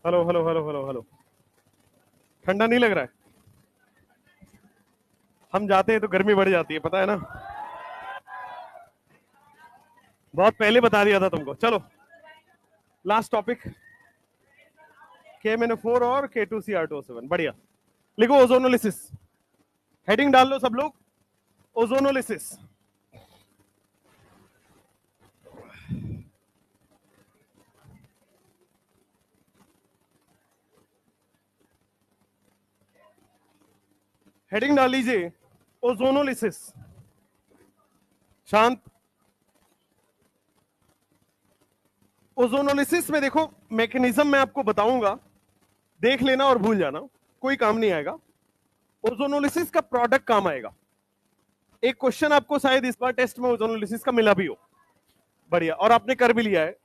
Hello hello hello hello hello. ठंडा नहीं लग रहा है? हम जाते हैं तो गर्मी बढ़ जाती है, पता है ना। बहुत पहले बता दिया था तुमको। चलो, लास्ट टॉपिक। KMnO4 और K2Cr2O7। बढ़िया। लिखो ओजोनोलिसिस। हेडिंग डाल लो सब लोग, ओजोनोलिसिस। हेडिंग डाल लीजिए, ओजोनोलिसिस। शांत। ओजोनोलिसिस में देखो, मैकेनिज्म मैं आपको बताऊंगा, देख लेना और भूल जाना, कोई काम नहीं आएगा। ओजोनोलिसिस का प्रोडक्ट काम आएगा। एक क्वेश्चन आपको शायद इस बार टेस्ट में ओजोनोलिसिस का मिला भी हो। बढ़िया, और आपने कर भी लिया है।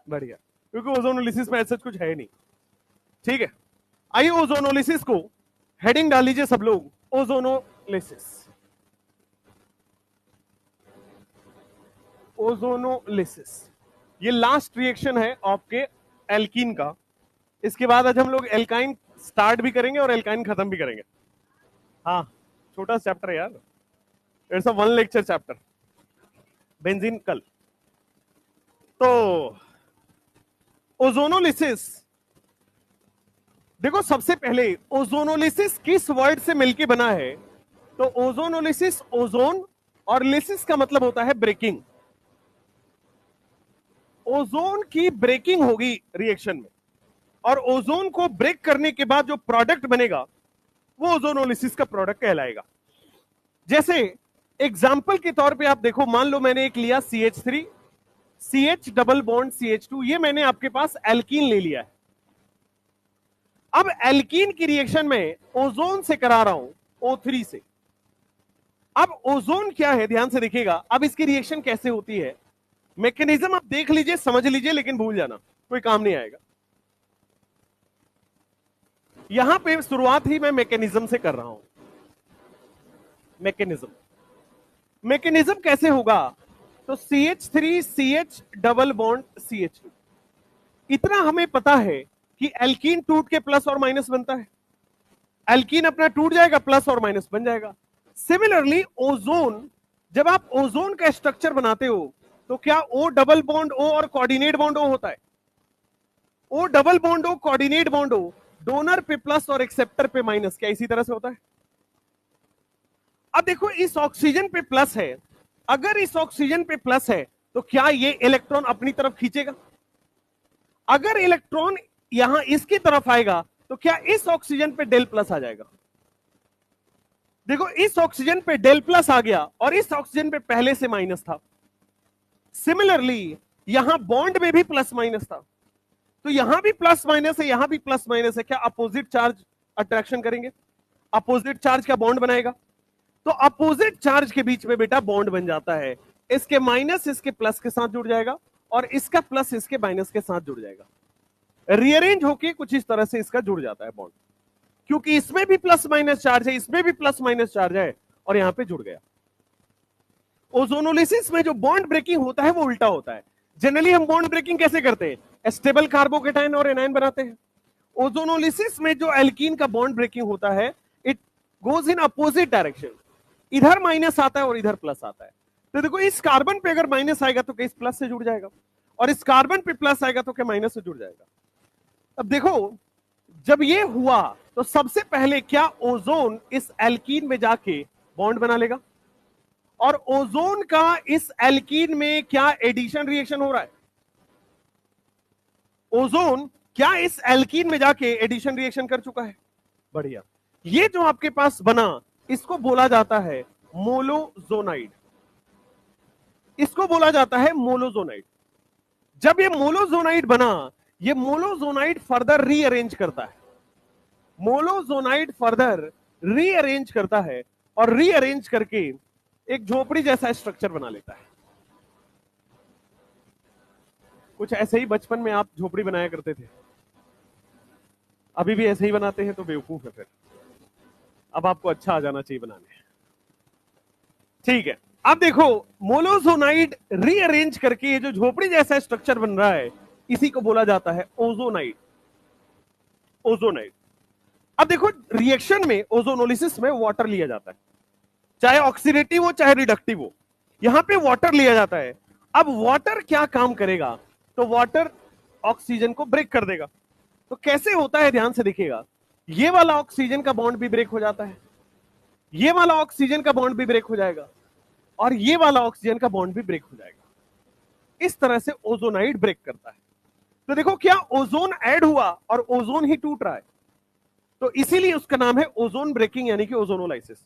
बढ़िया, क्योंकि ओजोनोलिसिस में ऐसा कुछ है नहीं। ठीक है, आइए ओजोनोलिसिस को हेडिंग डाल लीजिए सब लोग, ओजोनोलिसिस। ओजोनोलिसिस ये लास्ट रिएक्शन है आपके एल्कीन का। इसके बाद आज हम लोग एल्काइन स्टार्ट भी करेंगे और एल्काइन खत्म भी करेंगे। हाँ, छोटा चैप्टर है यार, it's a one lecture chapter. Benzene कल। तो ओजोनोलिसिस, देखो सबसे पहले ओजोनोलिसिस किस वर्ड से मिलके बना है? तो ओजोनोलिसिस, ओजोन और लिसिस का मतलब होता है ब्रेकिंग। ओजोन की ब्रेकिंग होगी रिएक्शन में, और ओजोन को ब्रेक करने के बाद जो प्रोडक्ट बनेगा वो ओजोनोलिसिस का प्रोडक्ट कहलाएगा। जैसे एग्जाम्पल के तौर पे आप देखो, मान लो मैंने एक लिया CH3, CH double bond CH2, ये मैंने आपके पास एल्कीन ले लिया है। अब एल्कीन की रिएक्शन में ओजोन से करा रहा हूं, O3 से। अब ओजोन क्या है, ध्यान से देखिएगा, अब इसकी रिएक्शन कैसे होती है, मैकेनिज्म आप देख लीजिए, समझ लीजिए, लेकिन भूल जाना, कोई काम नहीं आएगा। यहां पे शुरुआत ही मैं मैकेनिज्म से कर रहा हूं। मैकेनिज्म, मैकेनिज्म कैसे होगा? तो CH3 CH double bond CH2, इतना हमें पता है कि एल्कीन टूट के प्लस और माइनस बनता है। एल्कीन अपना टूट जाएगा, प्लस और माइनस बन जाएगा। सिमिलरली ओजोन, जब आप ओजोन का स्ट्रक्चर बनाते हो तो क्या O डबल बॉन्ड O और कोऑर्डिनेट बॉन्ड O होता है? O double bond O coordinate bond O, donor पे प्लस और एक्सेप्टर पे माइनस, क्या इसी तरह से होता है? अब देखो, इस ऑक्सीजन पे प्लस है, अगर इस ऑक्सीजन पे प्लस है तो क्या ये इलेक्ट्रॉन अपनी तरफ खींचेगा? अगर इलेक्ट्रॉन यहां इसकी तरफ आएगा तो क्या इस ऑक्सीजन पे डेल प्लस आ जाएगा? देखो, इस ऑक्सीजन पे डेल प्लस आ गया और इस ऑक्सीजन पे पहले से माइनस था। सिमिलरली यहां बॉन्ड में भी प्लस माइनस था, तो यहां भी प्लस माइनस है, यहां भी प्लस माइनस है, क्या अपोजिट चार्ज अट्रैक्शन करेंगे? अपोजिट चार्ज का बॉन्ड बनाएगा, तो अपोजिट चार्ज के बीच में बेटा बॉन्ड बन जाता है। इसके माइनस इसके प्लस के साथ जुड़ जाएगा और इसका प्लस इसके माइनस के साथ जुड़ जाएगा, रीअरेंज होके कुछ इस तरह से इसका जुड़ जाता है बॉन्ड, क्योंकि इसमें भी प्लस माइनस चार्ज है, इसमें भी प्लस माइनस चार्ज है, और यहां पे जुड़ गया। ओजोनोलिसिस में जो बॉन्ड ब्रेकिंग होता है वो उल्टा होता है। जनरली हम बॉन्ड ब्रेकिंग कैसे करते हैं? स्टेबल कार्बोकेटाइन और एनाइन बनाते हैं। ओजोनोलिसिस में जो एल्कीन का बॉन्ड ब्रेकिंग होता है, it goes in opposite direction, इधर माइनस आता है और इधर प्लस आता है। तो देखो, इस कार्बन पे अगर माइनस आएगा तो क्या इस प्लस से जुड़ जाएगा, और इस कार्बन पे प्लस आएगा तो क्या माइनस से जुड़ जाएगा। अब देखो, जब ये हुआ तो सबसे पहले क्या ओजोन इस एल्कीन में जाके बॉन्ड बना लेगा, और ओजोन का इस एल्कीन में क्या एडिशन रिएक्शन हो रहा है? ओजोन क्या इस एल्कीन में जाके एडिशन रिएक्शन कर चुका है। बढ़िया, ये जो आपके पास बना, इसको बोला जाता है मोलोजोनाइड, इसको बोला जाता है मोलोजोनाइड। जब ये मोलोजोनाइड बना, ये मोलोजोनाइड फर्दर रीअरेंज करता है, मोलोजोनाइड फर्दर रीअरेंज करता है, और रीअरेंज करके एक झोपड़ी जैसा स्ट्रक्चर बना लेता है। कुछ ऐसे ही बचपन में आप झोपड़ी बनाया करते थे, अभी भी ऐसे ही बनाते हैं तो बेवकूफ है फिर। अब आपको अच्छा आ जाना चाहिए बनाने। ठीक है, अब देखो, मोलोजोनाइड रीअरेंज करके ये जो झोपड़ी जैसा स्ट्रक्चर बन रहा है, इसी को बोला जाता है ओजोनाइड। ओजोनाइड। अब देखो रिएक्शन में ओजोनोलिसिस में वाटर लिया जाता है, चाहे ऑक्सीडेटिव हो चाहे रिडक्टिव हो, यहां पे वाटर लिया जाता है। अब वाटर क्या काम करेगा, तो वाटर ऑक्सीजन को ब्रेक कर देगा। तो कैसे होता है ध्यान से देखिएगा, ये वाला ऑक्सीजन का बॉन्ड भी ब्रेक हो जाता है, ये वाला ऑक्सीजन का बॉन्ड भी ब्रेक हो जाएगा, और ये वाला ऑक्सीजन का बॉन्ड भी ब्रेक हो जाएगा। इस तरह से ओजोनाइड ब्रेक करता है। तो देखो क्या ओजोन ऐड हुआ और ओजोन ही टूट रहा है, तो इसीलिए उसका नाम है ओजोन ब्रेकिंग यानी कि ओजोनोलाइसिस।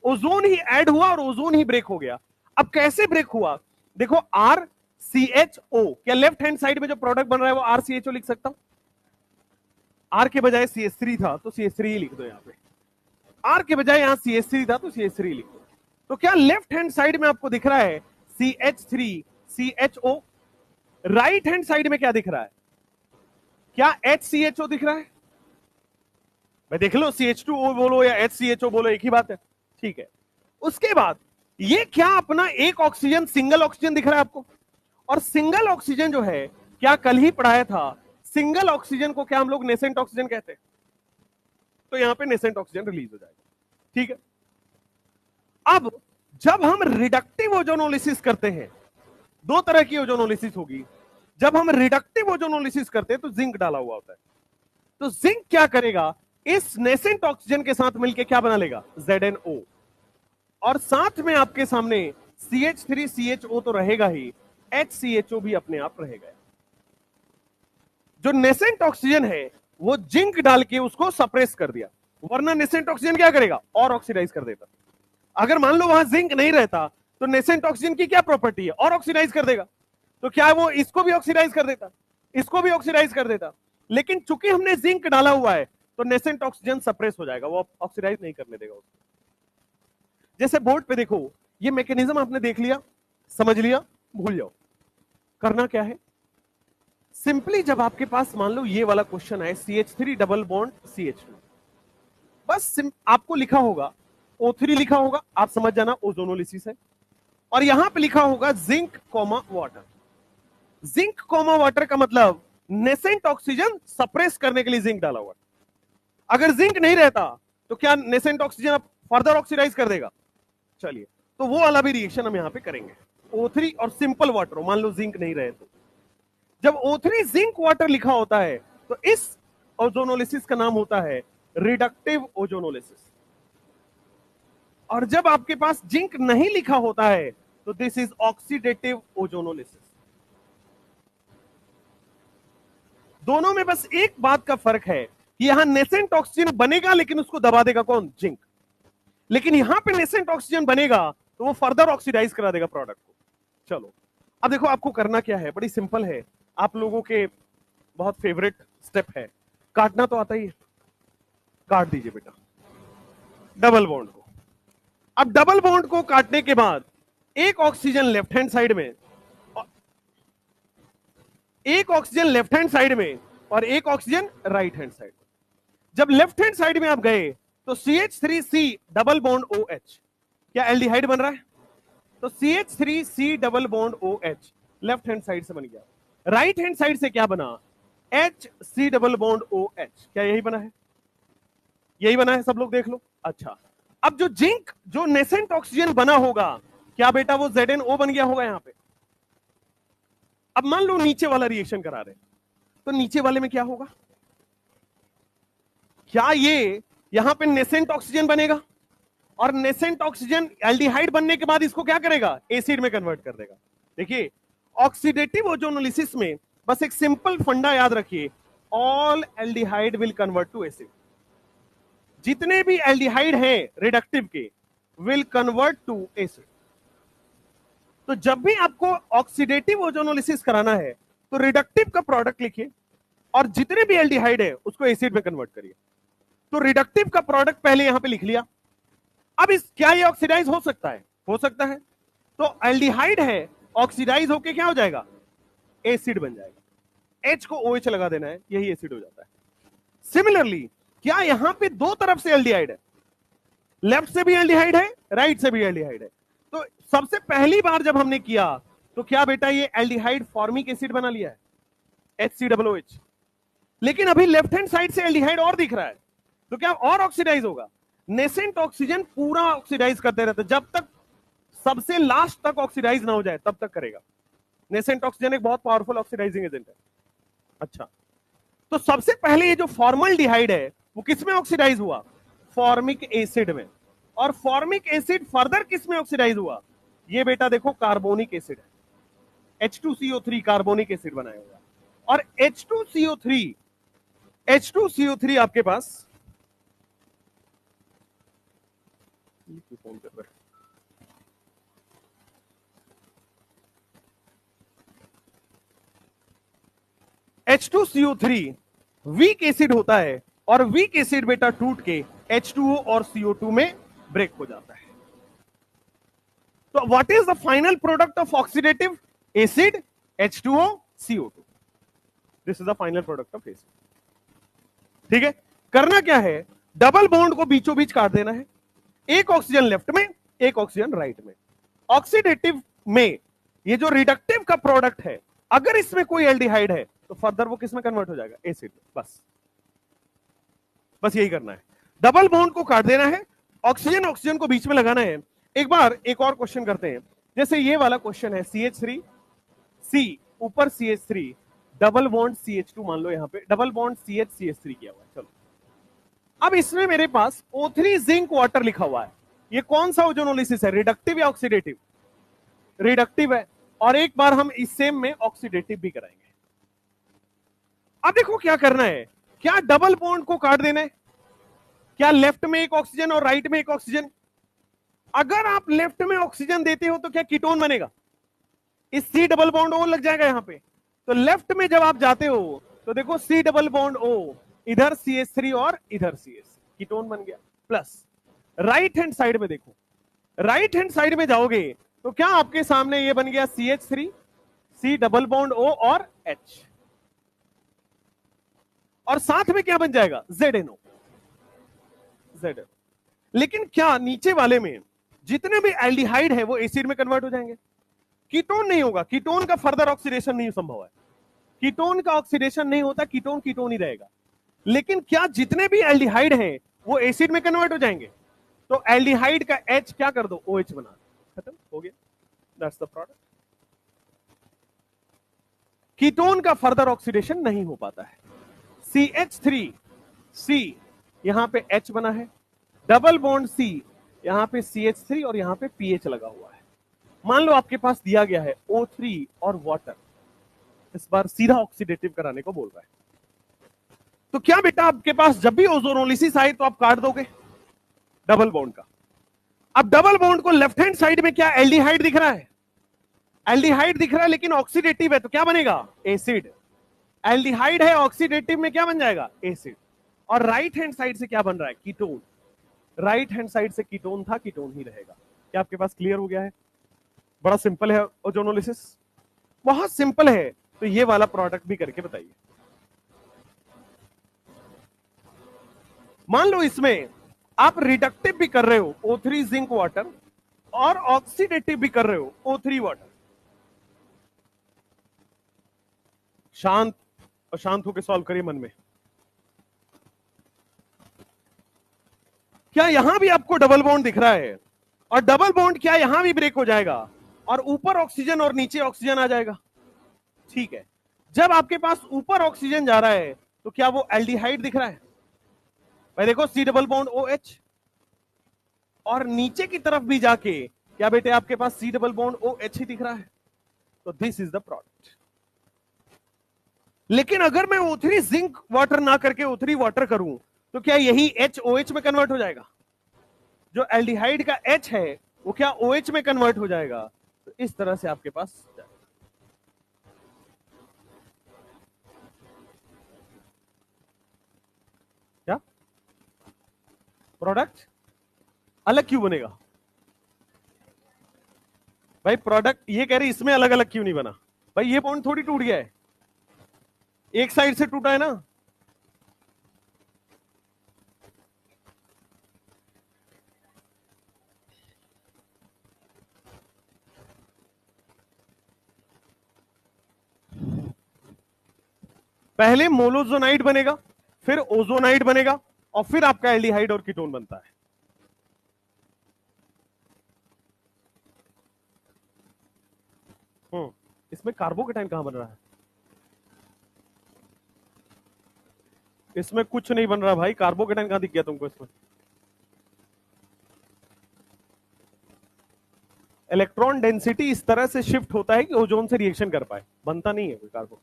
ओजोन ही ऐड हुआ और ओजोन ही ब्रेक हो गया। अब कैसे ब्रेक हुआ, देखो RCHO, क्या लेफ्ट हैंड साइड में जो प्रोडक्ट बन रहा है वो RCHO लिख सकता हूं? R के बजाय CH3 था तो CH3 ही लिख दो, यहां पे R के बजाय यहां CH3 था तो CH3 लिख दो। तो क्या लेफ्ट हैंड साइड में आपको दिख रहा है CH3CHO, राइट हैंड साइड में क्या दिख रहा है, क्या HCHO दिख रहा है? मैं देख लो CH2O बोलो या HCHO बोलो एक ही बात है, ठीक है। उसके बाद ये क्या अपना एक ऑक्सीजन सिंगल ऑक्सीजन दिख रहा है आपको, और सिंगल ऑक्सीजन जो है क्या कल ही पढ़ाया था, सिंगल ऑक्सीजन को क्या हम लोग नेसेंट ऑक्सीजन कहते हैं, तो यहां पे नेसेंट ऑक्सीजन रिलीज हो जाएगा, ठीक है। अब जब हम रिडक्टिव ओजोनोलिसिस करते हैं, दो तरह की ओजोनोलिसिस होगी। जब हम रिडक्टिव ओजोनोलिसिस करते हैं तो जिंक डाला हुआ होता है, तो जिंक क्या करेगा, इस नेसेंट ऑक्सीजन के साथ मिलकर क्या बना लेगा, ZNO, और साथ में आपके सामने CH3CHO तो रहेगा ही, HCHO भी अपने आप रहेगा। जो नेसेंट ऑक्सीजन है वो जिंक डाल के उसको सप्रेस कर दिया, वरना नेसेंट ऑक्सीजन क्या करेगा, और ऑक्सीडाइज कर देता। अगर मान लो वहां जिंक नहीं रहता तो नेसेंट ऑक्सीजन की क्या प्रॉपर्टी है, और ऑक्सीडाइज कर देगा। तो क्या वो इसको भी ऑक्सीडाइज कर देता, इसको भी ऑक्सीडाइज कर देता, लेकिन चूंकि हमने जिंक डाला हुआ है तो नेसेंट ऑक्सीजन सप्रेस हो जाएगा, वो ऑक्सीडाइज नहीं करने देगा उसको। जैसे बोर्ड पे देखो, ये मैकेनिज्म आपने देख लिया, समझ लिया, भूल जाओ। करना क्या है, सिंपली जब आपके पास मान लो ये वाला क्वेश्चन है CH3 डबल बॉन्ड CH2, बस आपको लिखा होगा O3 लिखा होगा, आप समझ जाना ओजोनोलिसिस है, और यहां पे लिखा होगा zinc comma water. Zinc comma water का मतलब नेसेंट ऑक्सीजन सप्रेस करने के लिए जिंक डाला हुआ। अगर जिंक नहीं रहता तो क्या नेसेंट ऑक्सीजन फर्दर ऑक्सीडाइज कर देगा, चलिए तो वो वाला भी रिएक्शन हम यहां पे करेंगे। O3 और सिंपल वाटर, मान लो जिंक नहीं रहे तो, जब O3 जिंक वाटर लिखा होता है तो इस ओजोनोलिसिस का नाम होता है रिडक्टिव ओजोनोलिसिस, और जब आपके पास जिंक नहीं लिखा होता है तो दिस इज ऑक्सीडेटिव ओजोनोलिसिस। दोनों में बस एक बात का फर्क है कि यहां नेसेंट ऑक्सीजन बनेगा लेकिन उसको दबा देगा कौन, जिंक, लेकिन यहां पे नेसेंट ऑक्सीजन बनेगा तो वो फर्दर ऑक्सीडाइज करा देगा प्रोडक्ट को। चलो अब देखो आपको करना क्या है, बड़ी सिंपल है, आप लोगों के बहुत फेवरेट स्टेप है, काटना तो आता ही है, काट दीजिए बेटा डबल बॉन्ड को। अब डबल बॉन्ड को काटने के बाद एक ऑक्सीजन लेफ्ट हैंड साइड में, एक ऑक्सीजन लेफ्ट हैंड साइड में और एक ऑक्सीजन राइट हैंड साइड में। जब लेफ्ट हैंड साइड में आप गए तो CH3C डबल बॉन्ड OH, क्या एल्डिहाइड बन रहा है, तो CH3C double bond OH left hand side से बन गया। राइट हैंड साइड से क्या बना, HC डबल बॉन्ड OH, क्या यही बना है, यही बना है, सब लोग देख लो। अच्छा अब जो जिंक जो नेसेंट ऑक्सीजन बना होगा, क्या बेटा वो ZNO बन गया होगा यहां पे। अब मान लो नीचे वाला रिएक्शन करा रहे, तो नीचे वाले में क्या होगा, क्या ये यहां पे नेसेंट ऑक्सीजन बनेगा, और नेसेंट ऑक्सीजन एल्डिहाइड बनने के बाद इसको क्या करेगा, एसिड में कन्वर्ट कर देगा। देखिए ऑक्सीडेटिव ओजोनोलिसिस में बस एक सिंपल फंडा याद रखिए, all aldehyde will convert to acid. जितने भी एल्डिहाइड हैं रिडक्टिव के विल कन्वर्ट टू एसिड। तो जब भी आपको ऑक्सीडेटिव ओजोनोलिसिस कराना है तो रिडक्टिव का प्रोडक्ट लिखिए और जितने भी एल्डिहाइड है उसको एसिड में कन्वर्ट करिए। तो रिडक्टिव का प्रोडक्ट पहले यहां पे लिख लिया। अब इस क्या ये ऑक्सीडाइज हो सकता है, हो सकता है, तो एल्डिहाइड है, ऑक्सीडाइज होके क्या हो जाएगा, एसिड बन जाएगा। H को OH लगा देना है, यही एसिड हो जाता है। सिमिलरली क्या यहां पे दो तरफ से एल्डिहाइड है, लेफ्ट से भी एल्डिहाइड है, राइट से भी एल्डिहाइड है, तो सबसे पहली बार जब हमने किया तो क्या बेटा ये एल्डिहाइड फॉर्मिक एसिड बना लिया है, HCOOH। लेकिन अभी लेफ्ट हैंड साइड से एल्डिहाइड और दिख रहा है, तो क्या और ऑक्सीडाइज होगा? नेसेंट ऑक्सीजन पूरा ऑक्सीडाइज करते रहते, जब तक सबसे लास्ट तक ऑक्सीडाइज ना हो जाए तब तक करेगा। नेसेंट ऑक्सीजन एक बहुत पावरफुल ऑक्सीडाइजिंग एजेंट है। अच्छा, तो सबसे पहले ये जो फॉर्मल्डिहाइड है वो किस में ऑक्सीडाइज हुआ? फॉर्मिक एसिड में। और फॉर्मिक एसिड फर्दर किस में ऑक्सीडाइज हुआ? ये बेटा देखो कार्बोनिक एसिड है, H2CO3 कार्बोनिक एसिड बनाया हुआ। और H2CO3 आपके पास फोन कर रहा है, H2CO3 वीक एसिड होता है, और वीक एसिड बेटा टूट के H2O और CO2 में ब्रेक हो जाता है। तो what is the final product of oxidative acid? H2O CO2। This is the final product of acid. ठीक है, करना क्या है? डबल बॉन्ड को बीचों बीच काट देना है, एक ऑक्सीजन लेफ्ट में, एक ऑक्सीजन राइट में। ऑक्सीडेटिव में ये जो रिडक्टिव का प्रोडक्ट है, अगर इसमें कोई एल्डिहाइड है तो फर्दर वो किस में कन्वर्ट हो जाएगा? एसिड। बस यही करना है, डबल बॉन्ड को काट देना है, ऑक्सीजन ऑक्सीजन को बीच में लगाना है। एक बार एक और क्वेश्चन करते हैं, जैसे ये वाला क्वेश्चन है, CH3 C ऊपर CH3 डबल बॉन्ड CH2, मान लो यहां पे डबल बॉन्ड CH3 किया हुआ है। चलो, अब इसमें मेरे पास O3 जिंक वाटर लिखा हुआ है, ये कौन सा ओजोनोलिसिस है? रिडक्टिव या ऑक्सीडेटिव? रिडक्टिव है, और एक बार हम इस सेम में ऑक्सीडेटिव भी कराएंगे। अब देखो क्या करना है, क्या डबल बॉन्ड को काट देना है? क्या लेफ्ट में एक ऑक्सीजन और राइट में एक ऑक्सीजन? अगर आप लेफ्ट में ऑक्सीजन देते हो तो क्या कीटोन बनेगा? इस C डबल बॉन्ड O लग जाएगा यहां पे। तो लेफ्ट में जब आप जाते हो तो देखो C डबल बॉन्ड O, इधर CH3 और इधर CH, कीटोन बन गया। प्लस राइट हैंड साइड में देखो, राइट हैंड साइड में जाओगे तो क्या आपके सामने ये बन गया CH3 C double bond O और H, और साथ में क्या बन जाएगा? ZNO। लेकिन क्या नीचे वाले में जितने भी एल्डिहाइड है वो एसिड में कन्वर्ट हो जाएंगे? कीटोन नहीं होगा, कीटोन का फर्दर ऑक्सीडेशन नहीं संभव है, कीटोन का ऑक्सीडेशन नहीं होता, कीटोन कीटोन ही रहेगा। लेकिन क्या जितने भी एल्डिहाइड हैं वो एसिड में कन्वर्ट हो जाएंगे? तो एल्डिहाइड का H क्या कर दो? OH बना, खत्म हो गया, दैट्स द प्रोडक्ट। कीटोन का फर्दर ऑक्सीडेशन नहीं हो पाता है। CH3C यहां पे H बना है, डबल बॉन्ड C यहां पे CH3 और यहां पे PH लगा हुआ है। मान लो आपके पास दिया गया है O3 और वाटर, इस बार सीधा ऑक्सीडेटिव कराने को बोल रहा है, तो क्या बेटा आपके पास जब भी ओजोनोलिसिस आए तो आप काट दोगे डबल बॉन्ड का? अब डबल बॉन्ड को लेफ्ट हैंड साइड में क्या एल्डिहाइड दिख रहा है? एल्डिहाइड दिख रहा है, लेकिन ऑक्सीडेटिव है, तो क्या बनेगा? एसिड। एल्डिहाइड है, ऑक्सीडेटिव में क्या बन जाएगा? एसिड। और राइट हैंड साइड से क्या बन रहा है? कीटोन। राइट हैंड साइड से कीटोन था, कीटोन ही रहेगा। क्या आपके पास क्लियर हो गया है? बड़ा सिंपल है ओजोनोलिसिस, बहुत सिंपल है। तो ये वाला प्रोडक्ट भी करके बताइए। मान लो इसमें आप रिडक्टिव भी कर रहे हो O3 जिंक वाटर, और ऑक्सीडेटिव भी कर रहे हो O3 वाटर। शांत और शांत होकर सॉल्व करिए मन में। क्या यहां भी आपको डबल बॉन्ड दिख रहा है? और डबल बॉन्ड क्या यहां भी ब्रेक हो जाएगा और ऊपर ऑक्सीजन और नीचे ऑक्सीजन आ जाएगा? ठीक है, जब आपके पास ऊपर ऑक्सीजन जा रहा है तो क्या वो एल्डिहाइड दिख रहा है? भाई देखो C डबल बॉन्ड OH, और नीचे की तरफ भी जाके क्या बेटे आपके पास C डबल बॉन्ड OH ही दिख रहा है। तो दिस इज द प्रोडक्ट। लेकिन अगर मैं O3 जिंक वाटर ना करके O3 वाटर करूं तो क्या यही HOH में कन्वर्ट हो जाएगा? जो एल्डिहाइड का H है वो क्या OH में कन्वर्ट हो जाएगा? तो इस तरह से आपके पास क्या प्रोडक्ट अलग क्यों बनेगा? भाई प्रोडक्ट ये कह रही इसमें अलग अलग क्यों नहीं बना? भाई ये बॉन्ड थोड़ी टूट गया है, एक साइड से टूटा है ना। पहले मोलोजोनाइड बनेगा, फिर ओजोनाइड बनेगा, और फिर आपका एल्डिहाइड और कीटोन बनता है। इसमें कार्बोकेटाइन कहां बन रहा है? इसमें कुछ नहीं बन रहा भाई, कार्बोकेटाइन कहां दिख गया तुमको इसमें? इलेक्ट्रॉन डेंसिटी इस तरह से शिफ्ट होता है कि ओजोन से रिएक्शन कर पाए, बनता नहीं है कोई कार्बन।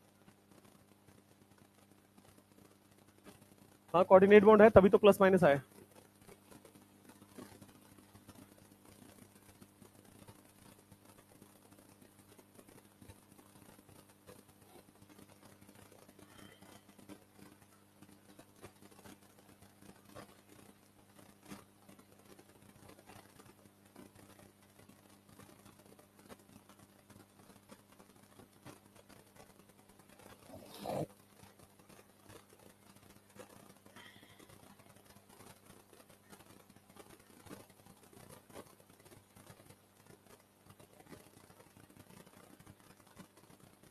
हाँ कोऑर्डिनेट बॉन्ड है, तभी तो प्लस माइनस आया।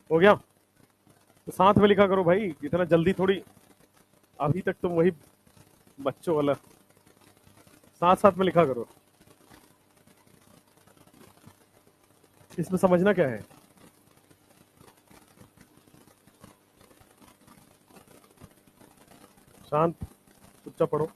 हो गया? तो साथ में लिखा करो भाई, इतना जल्दी थोड़ी, अभी तक तुम वही बच्चों वाला, साथ साथ में लिखा करो। इसमें समझना क्या है? शांत, चुपचाप पढ़ो।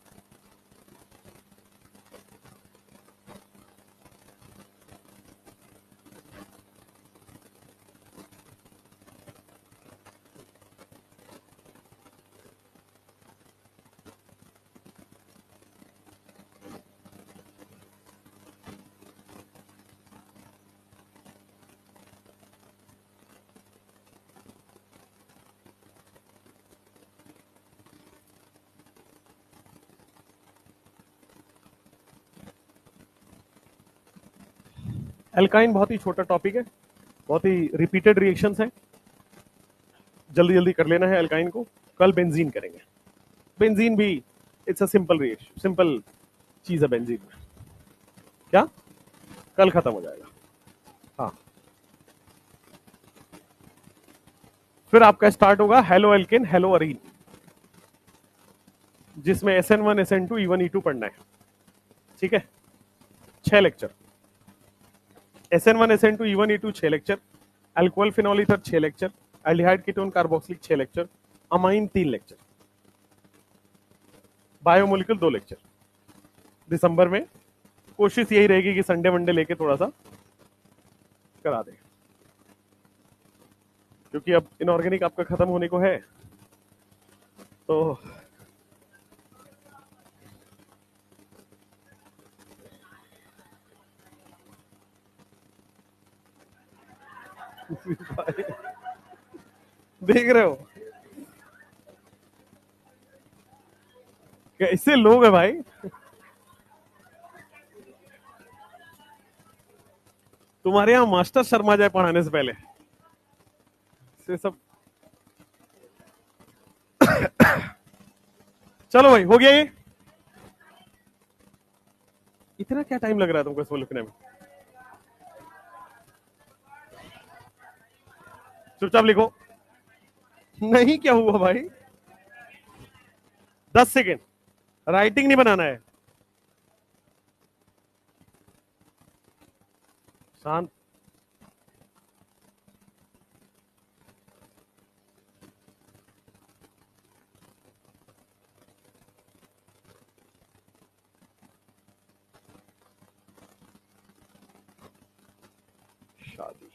एल्काइन बहुत ही छोटा टॉपिक है, बहुत ही रिपीटेड रिएक्शंस हैं, जल्दी जल्दी कर लेना है एल्काइन को। कल बेंजीन करेंगे। बेंजीन भी it's a simple reaction, simple चीज है बेंजीन में। क्या? कल खत्म हो जाएगा। हाँ, फिर आपका स्टार्ट होगा हेलो एल्केन हेलो अरीन, जिसमें SN1 SN2 E1 E2 पढ़ना है। ठीक है, 6 lecture, SN1 SN2 E1 E2 6 lecture, alcohol phenol ether 6 lecture, aldehyde ketone carboxylic 6 lecture, amine 3 lecture, biomolecule 2 lecture. दिसंबर में कोशिश यही रहेगी कि संडे मंडे लेके थोड़ा सा करा दे, क्योंकि अब इनऑर्गेनिक आपका खत्म होने को है। तो देख रहे हो कैसे लोग है भाई। तुम्हारे यहां मास्टर शर्मा जाए पढ़ाने से पहले से सब। चलो भाई, हो गया ये? इतना क्या टाइम लग रहा है तुमको इसमें लिखने में? चुपचाप लिखो। नहीं, क्या हुआ भाई? 10 सेकेंड, राइटिंग नहीं बनाना है। शांत। शादी,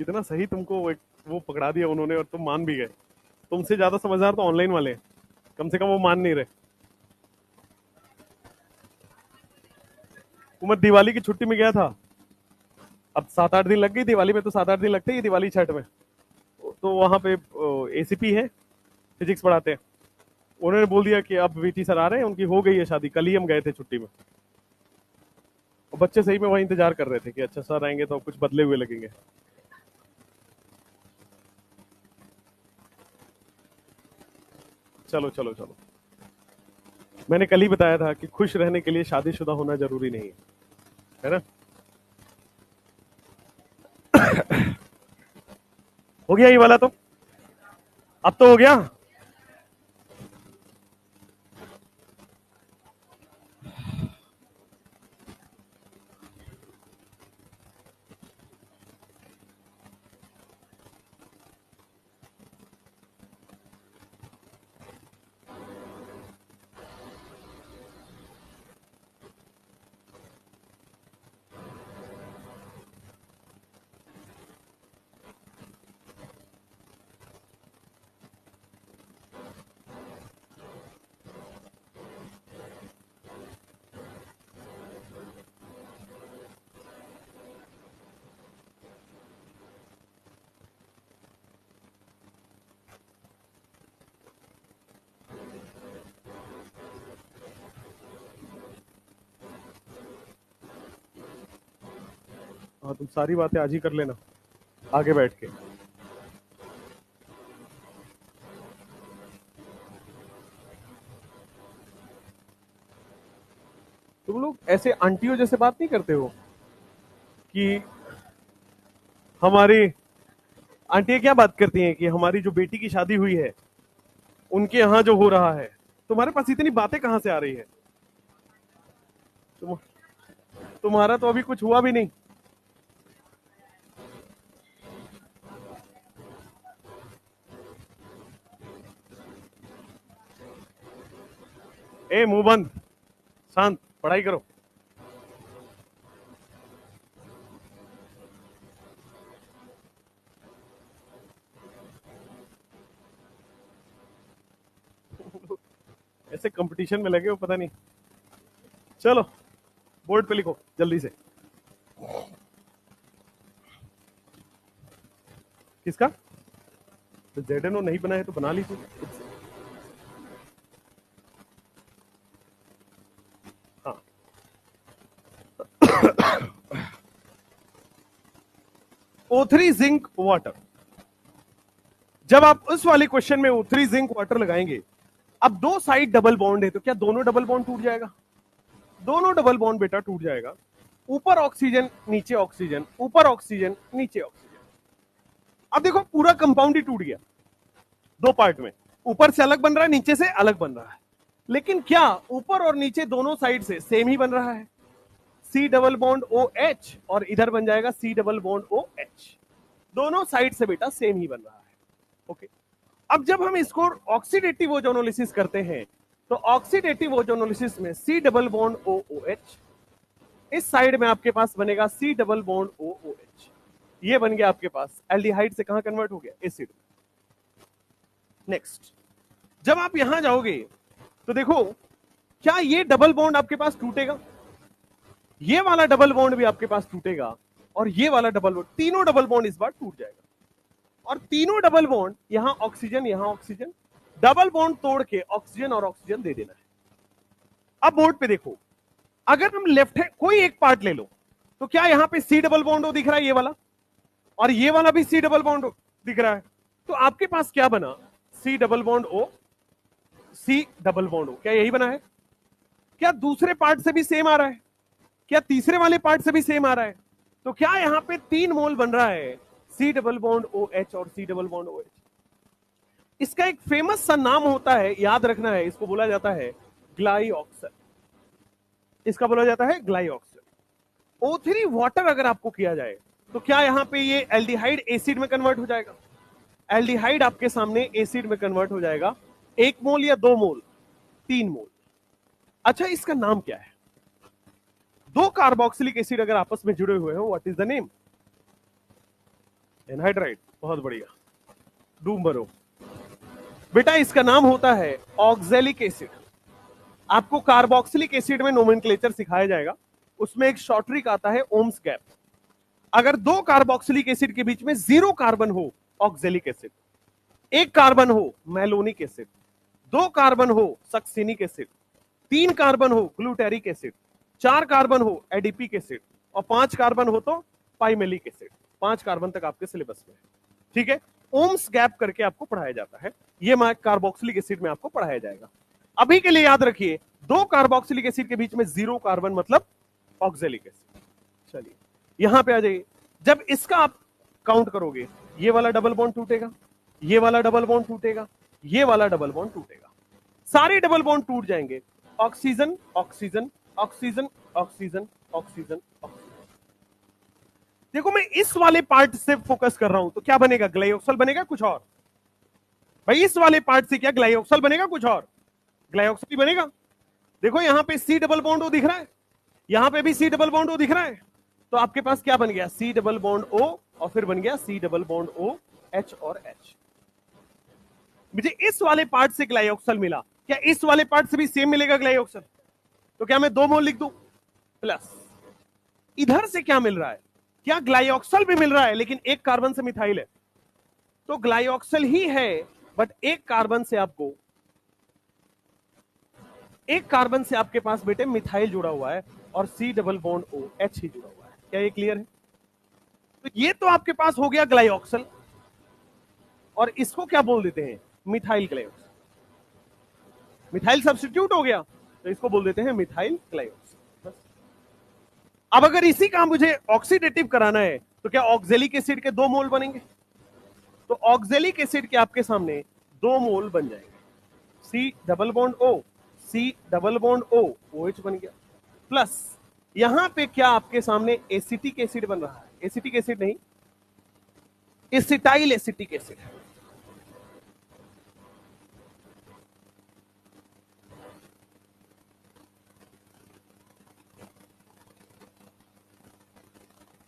कितना सही तुमको वो पकड़ा दिया उन्होंने और तुम मान भी गए। तुमसे ज्यादा समझदार तो ऑनलाइन वाले हैं, कम से कम वो मान नहीं रहे। वो मैं दिवाली की छुट्टी में गया था, अब 7-8 दिन लग गई दिवाली में, तो 7-8 दिन लगते ही दिवाली छठ में। तो वहां पे ACP है, फिजिक्स पढ़ाते हैं, उन्होंने बोल दिया कि अब VT सर आ रहे हैं, उनकी हो गई है शादी। कल ही हम गए थे छुट्टी में, और बच्चे सही में वही इंतजार कर रहे थे कि अच्छा सर आएंगे तो कुछ बदले हुए लगेंगे। चलो चलो चलो, मैंने कल ही बताया था कि खुश रहने के लिए शादीशुदा होना जरूरी नहीं है ना? हो गया ये वाला तो? अब तो हो गया। हाँ, तुम सारी बातें आज ही कर लेना आगे बैठ के। तुम लोग ऐसे आंटियों जैसे बात नहीं करते हो कि हमारी आंटियां क्या बात करती हैं कि हमारी जो बेटी की शादी हुई है उनके यहाँ जो हो रहा है। तुम्हारे पास इतनी बातें कहां से आ रही है? तुम, तुम्हारा तो अभी कुछ हुआ भी नहीं। ए मुंह बंद, शांत, पढ़ाई करो। ऐसे कंपटीशन में लगे हो पता नहीं। चलो बोर्ड पे लिखो जल्दी से। किसका? तो जेडनो नहीं बना है तो बना ली तू। हाँ, O3 जिंक वाटर। जब आप उस वाले क्वेश्चन में O3 जिंक वाटर लगाएंगे, अब दो साइड डबल बॉन्ड है तो क्या दोनों डबल बॉन्ड टूट जाएगा? दोनों डबल बॉन्ड बेटा टूट जाएगा। ऊपर ऑक्सीजन नीचे ऑक्सीजन, ऊपर ऑक्सीजन नीचे ऑक्सीजन। अब देखो पूरा कंपाउंड ही टूट गया दो पार्ट में। ऊपर से अलग बन रहा है, नीचे से अलग बन रहा है। लेकिन क्या ऊपर और नीचे दोनों साइड से सेम ही बन रहा है? C double bond O H और इधर बन जाएगा C double bond O H. दोनों साइड से बेटा सेम ही बन रहा है। ओके, अब जब हम इसको ऑक्सीडेटिव ओजोनोलिसिस करते हैं तो ऑक्सीडेटिव ओजोनोलिसिस में C double bond O O H, इस साइड में आपके पास बनेगा C double bond O O H. ये बन गया आपके पास एल्डिहाइड से कहां कन्वर्ट हो गया? एसिड। नेक्स्ट, जब आप यहां जाओगे तो देखो क्या ये डबल बॉन्ड आपके पास टूटेगा? ये वाला डबल बॉन्ड भी आपके पास टूटेगा और ये वाला डबल बॉन्ड, तीनों डबल बॉन्ड इस बार टूट जाएगा। और तीनों डबल बॉन्ड, यहां ऑक्सीजन यहां ऑक्सीजन, डबल बॉन्ड तोड़ के ऑक्सीजन और ऑक्सीजन दे देना है। अब बोर्ड पे देखो, अगर हम लेफ्ट हैंड कोई एक पार्ट ले लो तो क्या यहां पे सी डबल बॉन्ड दिख रहा है? ये वाला और ये वाला भी सी डबल बॉन्ड दिख रहा है। तो आपके पास क्या बना? C double bond O C double bond O. क्या यही बना है? क्या दूसरे पार्ट से भी सेम आ रहा है? क्या तीसरे वाले पार्ट से भी सेम आ रहा है? तो क्या यहां पे 3 मोल बन रहा है C double bond O H और C double bond O H. इसका एक फेमस सा नाम होता है, याद रखना है, इसको बोला जाता है ग्लाइऑक्सल। इसका बोला जाता है ग्लाइऑक्सल। O3 वाटर अगर आपको किया जाए तो क्या यहां पे ये एल्डिहाइड एसिड में कन्वर्ट हो जाएगा? एल्डिहाइड आपके सामने एसिड में कन्वर्ट हो जाएगा। 1 मोल या 2 मोल? 3 मोल। अच्छा, इसका नाम क्या है? दो कार्बोक्सिलिक एसिड अगर आपस में जुड़े हुए हो, what is the name? Anhydride. बहुत बढ़िया, डूम भरो बेटा। इसका नाम होता है ऑक्जेलिक एसिड। आपको कार्बोक्सिलिक एसिड में नोमेनक्लेचर सिखाया जाएगा, उसमें एक शॉर्ट ट्रिक आता है ओम्स गैप। अगर दो कार्बोक्सिलिक एसिड के बीच में 0 कार्बन हो ऑक्जेलिक एसिड, 1 कार्बन हो मैलोनिक एसिड, 2 कार्बन हो सक्सिनिक एसिड, 3 कार्बन हो ग्लूटेरिक एसिड, 4 कार्बन हो एडिपिक एसिड और 5 कार्बन हो तो पाइमेलिक एसिड। 5 कार्बन तक आपके सिलेबस में है, ठीक है। ओम्स गैप करके आपको पढ़ाया जाता है, ये कार्बोक्सिलिक एसिड में आपको पढ़ाया जाएगा। अभी के लिए याद रखिए, दो कार्बोक्सिलिक एसिड के बीच में 0 कार्बन मतलब ऑक्जेलिक एसिड। चलिए यहां पे आ जाइए, जब इसका आप काउंट करोगे, ये वाला डबल बॉन्ड टूटेगा, ये वाला डबल बॉन्ड टूटेगा, ये वाला डबल बॉन्ड टूटेगा, सारे डबल बॉन्ड टूट जाएंगे। Oxygen oxygen oxygen oxygen oxygen oxygen. देखो मैं इस वाले पार्ट से फोकस कर रहा हूं तो क्या बनेगा? ग्लाइऑक्सल बनेगा, कुछ और? भाई इस वाले पार्ट से क्या ग्लाइऑक्सल बनेगा, कुछ और? ग्लाइऑक्सल ही बनेगा। देखो यहां पे सी डबल बॉन्ड ओ दिख रहा है, यहां पे भी सी डबल बॉन्ड ओ दिख रहा है, तो आपके पास क्या बन गया? सी डबल बॉन्ड ओ और फिर बन गया C double bond O H और एच। मुझे इस वाले पार्ट से ग्लाइऑक्सल मिला, क्या इस वाले पार्ट से भी सेम मिलेगा ग्लाइऑक्सल? तो क्या मैं 2 मोल लिख दूं प्लस? इधर से क्या मिल रहा है? क्या ग्लाइऑक्सल भी मिल रहा है लेकिन 1 कार्बन से मिथाइल है, तो ग्लाइऑक्सल ही है बट 1 कार्बन से आपको, 1 कार्बन से आपके पास बेटे मिथाइल जुड़ा हुआ है और C double bond O H ही जुड़ा हुआ है। क्या ये क्लियर है? तो ये तो आपके पास हो गया ग्लाइऑक्सल, और इसको क्या बोल देते हैं, मिथाइल ग्लाइऑक्सल। मिथाइल सब्स्टिट्यूट हो गया, तो इसको बोल देते हैं मिथाइल ग्लाइऑक्सल। अब अगर इसी का मुझे ऑक्सीडेटिव कराना है तो क्या ऑक्जेलिक एसिड के 2 मोल बनेंगे? तो ऑक्जेलिक एसिड के आपके सामने 2 मोल बन जाएंगे, C double bond O, C double bond O, OH बन गया, प्लस यहां पे क्या आपके सामने एसिटिक एसिड बन रहा है, एसिटिक एसिड नहीं, acetyl acetic acid.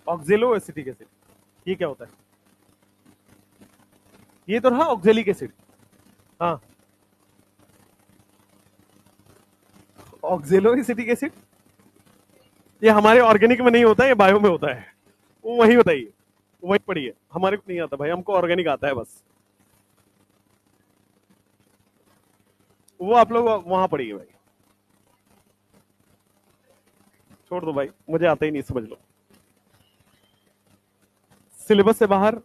ऑक्जेलो acetic acid, ये क्या होता है? ये तो रहा ऑक्जेलिक एसिड। हाँ, ऑक्जेलो एसिटिक एसिड ये हमारे ऑर्गेनिक में नहीं होता है, ये बायो में होता है। वो वही बताइए, वही पढ़िए, हमारे को नहीं आता भाई, हमको ऑर्गेनिक आता है बस। वो आप लोग वहां पढ़िए भाई, छोड़ दो भाई, मुझे आता ही नहीं, समझ लो। सिलेबस से बाहर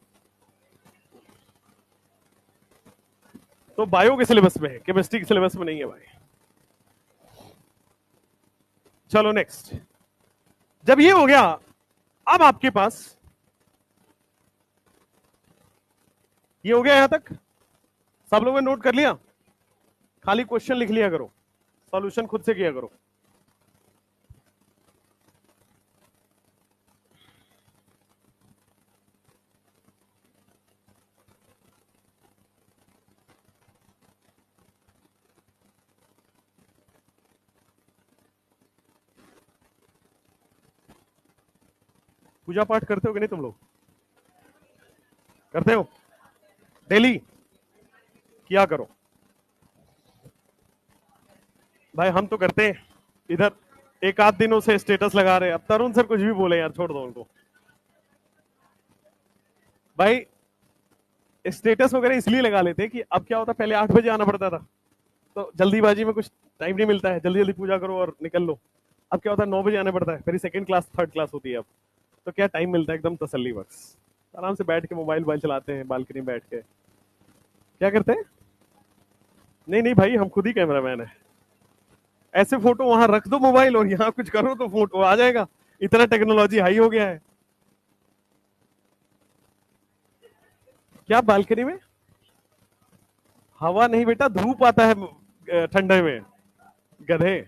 तो बायो के सिलेबस में है, केमिस्ट्री के सिलेबस में नहीं है भाई। चलो नेक्स्ट, जब ये हो गया, अब आपके पास ये हो गया, यहां तक सब लोगों ने नोट कर लिया? खाली क्वेश्चन लिख लिया करो, सॉल्यूशन खुद से किया करो। पूजा पाठ करते हो कि नहीं तुम लोग? करते हो डेली? किया करो भाई, हम तो करते हैं इधर, एक आध दिनों से स्टेटस लगा रहे हैं। अब तरुण सर कुछ भी बोले यार, छोड़ दो उनको भाई। स्टेटस वगैरह इसलिए लगा लेते कि अब क्या होता, पहले 8 बजे आना पड़ता था, तो जल्दीबाजी में कुछ टाइम नहीं मिलता है, जल्दी जल्दी पूजा करो और निकल लो। अब क्या होता है, 9 बजे आना पड़ता है, फिर सेकंड क्लास थर्ड क्लास होती है अब, तो क्या टाइम मिलता है, एकदम तसल्ली बख्श, आराम से बैठ के मोबाइल चलाते हैं, बालकनी में बैठ के। क्या करते हैं? नहीं नहीं भाई, हम खुद ही कैमरामैन है। ऐसे फोटो वहां रख दो मोबाइल, और यहाँ कुछ करो तो फोटो आ जाएगा, इतना टेक्नोलॉजी हाई हो गया है। क्या बालकनी में हवा नहीं बेटा, धूप आता है ठंडे में, गधे।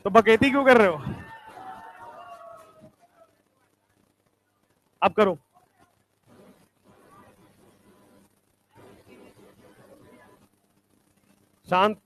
तो बकैती क्यों कर रहे हो? अब करो। शांत।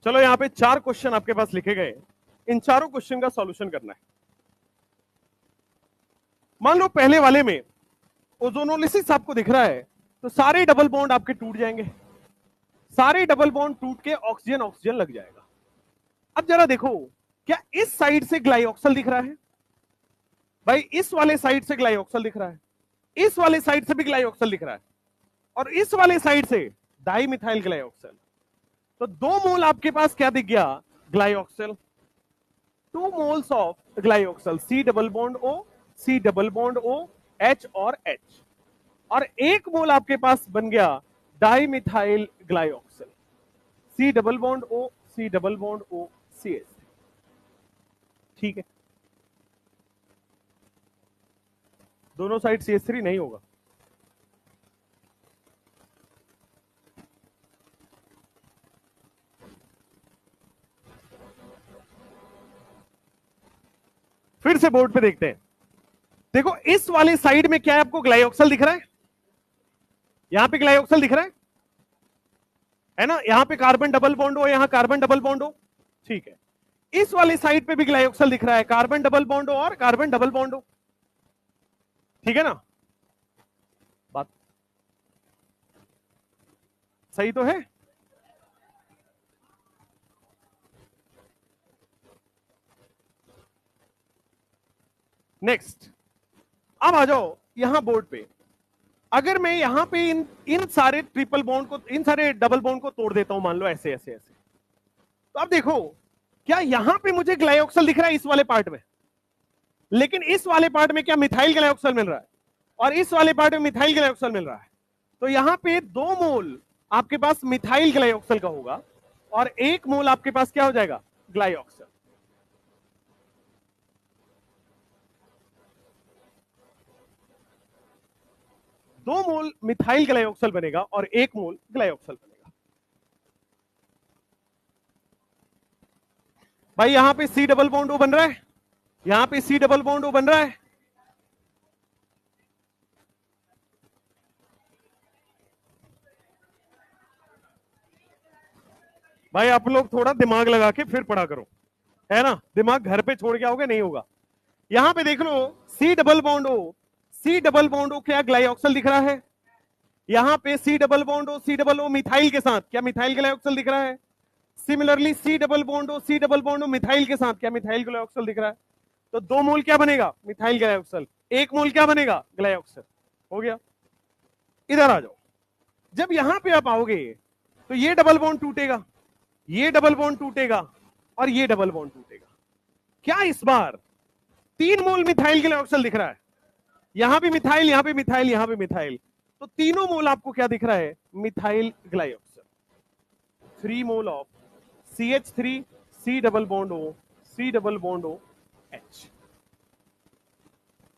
चलो, यहाँ पे 4 क्वेश्चन आपके पास लिखे गए, इन चारों क्वेश्चन का सॉल्यूशन करना है। मान लो पहले वाले में ओजोनोलिसिस आपको दिख रहा है, तो सारे डबल बॉन्ड आपके टूट जाएंगे, सारे डबल बॉन्ड टूट के ऑक्सीजन ऑक्सीजन लग जाएगा। अब जरा देखो, क्या इस साइड से ग्लाइऑक्सल दिख रहा है? भाई इस वाले साइड से ग्लाइऑक्सल दिख रहा है, इस वाले साइड से भी ग्लाइऑक्सल दिख रहा है, और इस वाले साइड से डाइमिथाइल ग्लाइऑक्सल। तो 2 मोल आपके पास क्या दिख गया? ग्लाइऑक्सल। 2 moles of ग्लाइऑक्सल, C double bond O, C double bond O, H और H, और 1 मोल आपके पास बन गया dimethyl glyoxal, C double bond O, C double bond O, CH। ठीक है, दोनों साइड CH3 नहीं होगा। फिर से बोर्ड पे देखते हैं। देखो इस वाले साइड में क्या है, आपको ग्लाइऑक्सल दिख रहा है, यहां पे ग्लाइऑक्सल दिख रहा है ना, यहां पे कार्बन डबल बॉन्ड हो, यहां कार्बन डबल बॉन्ड हो। ठीक है, इस वाले साइड पे भी ग्लाइऑक्सल दिख रहा है, कार्बन डबल बॉन्ड हो और कार्बन डबल बॉन्ड हो। ठीक है ना, बात सही तो है। नेक्स्ट, अब आ जाओ यहां बोर्ड पे। अगर मैं यहां पे इन सारे ट्रिपल बॉन्ड को, इन सारे डबल बॉन्ड को तोड़ देता हूं, मान लो ऐसे ऐसे ऐसे, तो अब देखो क्या यहां पे मुझे ग्लाइऑक्सल दिख रहा है इस वाले पार्ट में, लेकिन इस वाले पार्ट में क्या मिथाइल ग्लाइऑक्सल मिल रहा है, और इस वाले पार्ट में मिथाइल ग्लाइऑक्सल मिल रहा है। तो यहां पे 2 मोल आपके पास मिथाइल ग्लाइऑक्सल का होगा और 1 मोल आपके पास क्या हो जाएगा, ग्लाइऑक्सल। 2 मोल मिथाइल ग्लाइऑक्सल बनेगा और 1 मोल ग्लाइऑक्सल बनेगा। भाई यहां पे C डबल बॉन्ड O बन रहा है, यहां पे C डबल बॉन्ड O बन रहा है। भाई आप लोग थोड़ा दिमाग लगा के फिर पढ़ा करो, है ना, दिमाग घर पे छोड़ के आओगे नहीं होगा। यहां पे देख लो C double bond O, C double bond O क्या ग्लाइऑक्सल दिख रहा है, यहां पे C double bond O, C double O methyl के साथ क्या मिथाइल ग्लाइऑक्सल दिख रहा है। Similarly C double bond O, C double bond O methyl के साथ क्या मिथाइल ग्लाइऑक्सल दिख रहा है। तो 2 मोल क्या बनेगा, मिथाइल ग्लाइऑक्सल, 1 मोल क्या बनेगा, ग्लाइऑक्सल। हो गया। इधर आ जाओ, जब यहां पे आप आओगे तो ये डबल बॉन्ड टूटेगा, ये डबल बॉन्ड टूटेगा और ये डबल बॉन्ड टूटेगा। क्या इस बार 3 मोल मिथाइल ग्लाइऑक्सल दिख रहा है, यहां भी मिथाइल, यहां भी मिथाइल, यहां भी मिथाइल, तो तीनों मोल आपको क्या दिख रहा है, methyl glyoxal. 3 mole of CH3, C double bond O, C double bond O, H।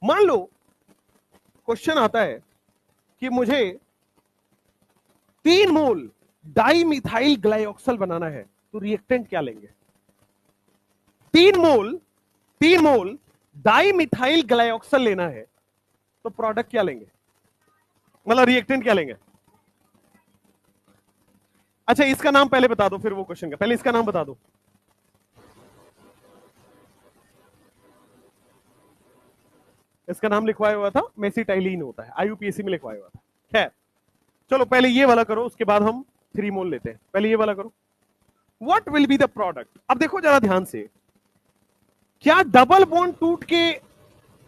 मान लो क्वेश्चन आता है कि मुझे 3 मोल डाई मिथाइल ग्लाइऑक्सल बनाना है, तो रिएक्टेंट क्या लेंगे। 3 मोल डाई मिथाइल ग्लाइऑक्सल लेना है, तो प्रोडक्ट क्या लेंगे, मतलब रिएक्टेंट क्या लेंगे। अच्छा इसका नाम पहले बता दो, फिर वो क्वेश्चन का, पहले इसका नाम बता दो। इसका नाम लिखवाया हुआ था मेसिटाइलिन होता है, IUPAC में लिखवाया हुआ था। खैर चलो पहले ये वाला करो, उसके बाद हम 3 मोल लेते हैं, पहले ये वाला करो। What will be the product. अब देखो जरा ध्यान से, क्या डबल बॉन्ड टूट के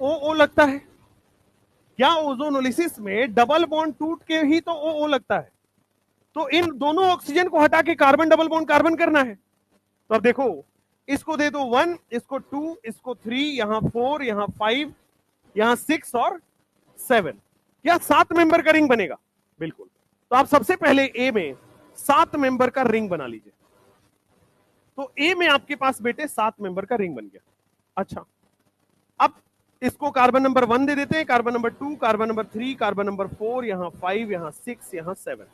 ओ लगता है, क्या ओजोनोलिसिस में डबल बॉन्ड टूट के ही तो ओ लगता है। तो इन दोनों ऑक्सीजन को हटा के कार्बन डबल बॉन्ड कार्बन करना है। तो अब देखो इसको दे दो 1, इसको 2, इसको 3, यहां 4, यहां 5, यहां 6 और 7, क्या 7 मेंबर का रिंग बनेगा। बिल्कुल, तो आप सबसे पहले ए में 7 मेंबर का रिंग बना लीजिए। तो ए में आपके पास बेटे 7 मेंबर का रिंग बन गया। अच्छा अब इसको कार्बन नंबर 1 दे देते हैं, carbon number 2, carbon number 3, carbon number 4, यहां 5, यहां 6, यहां 7।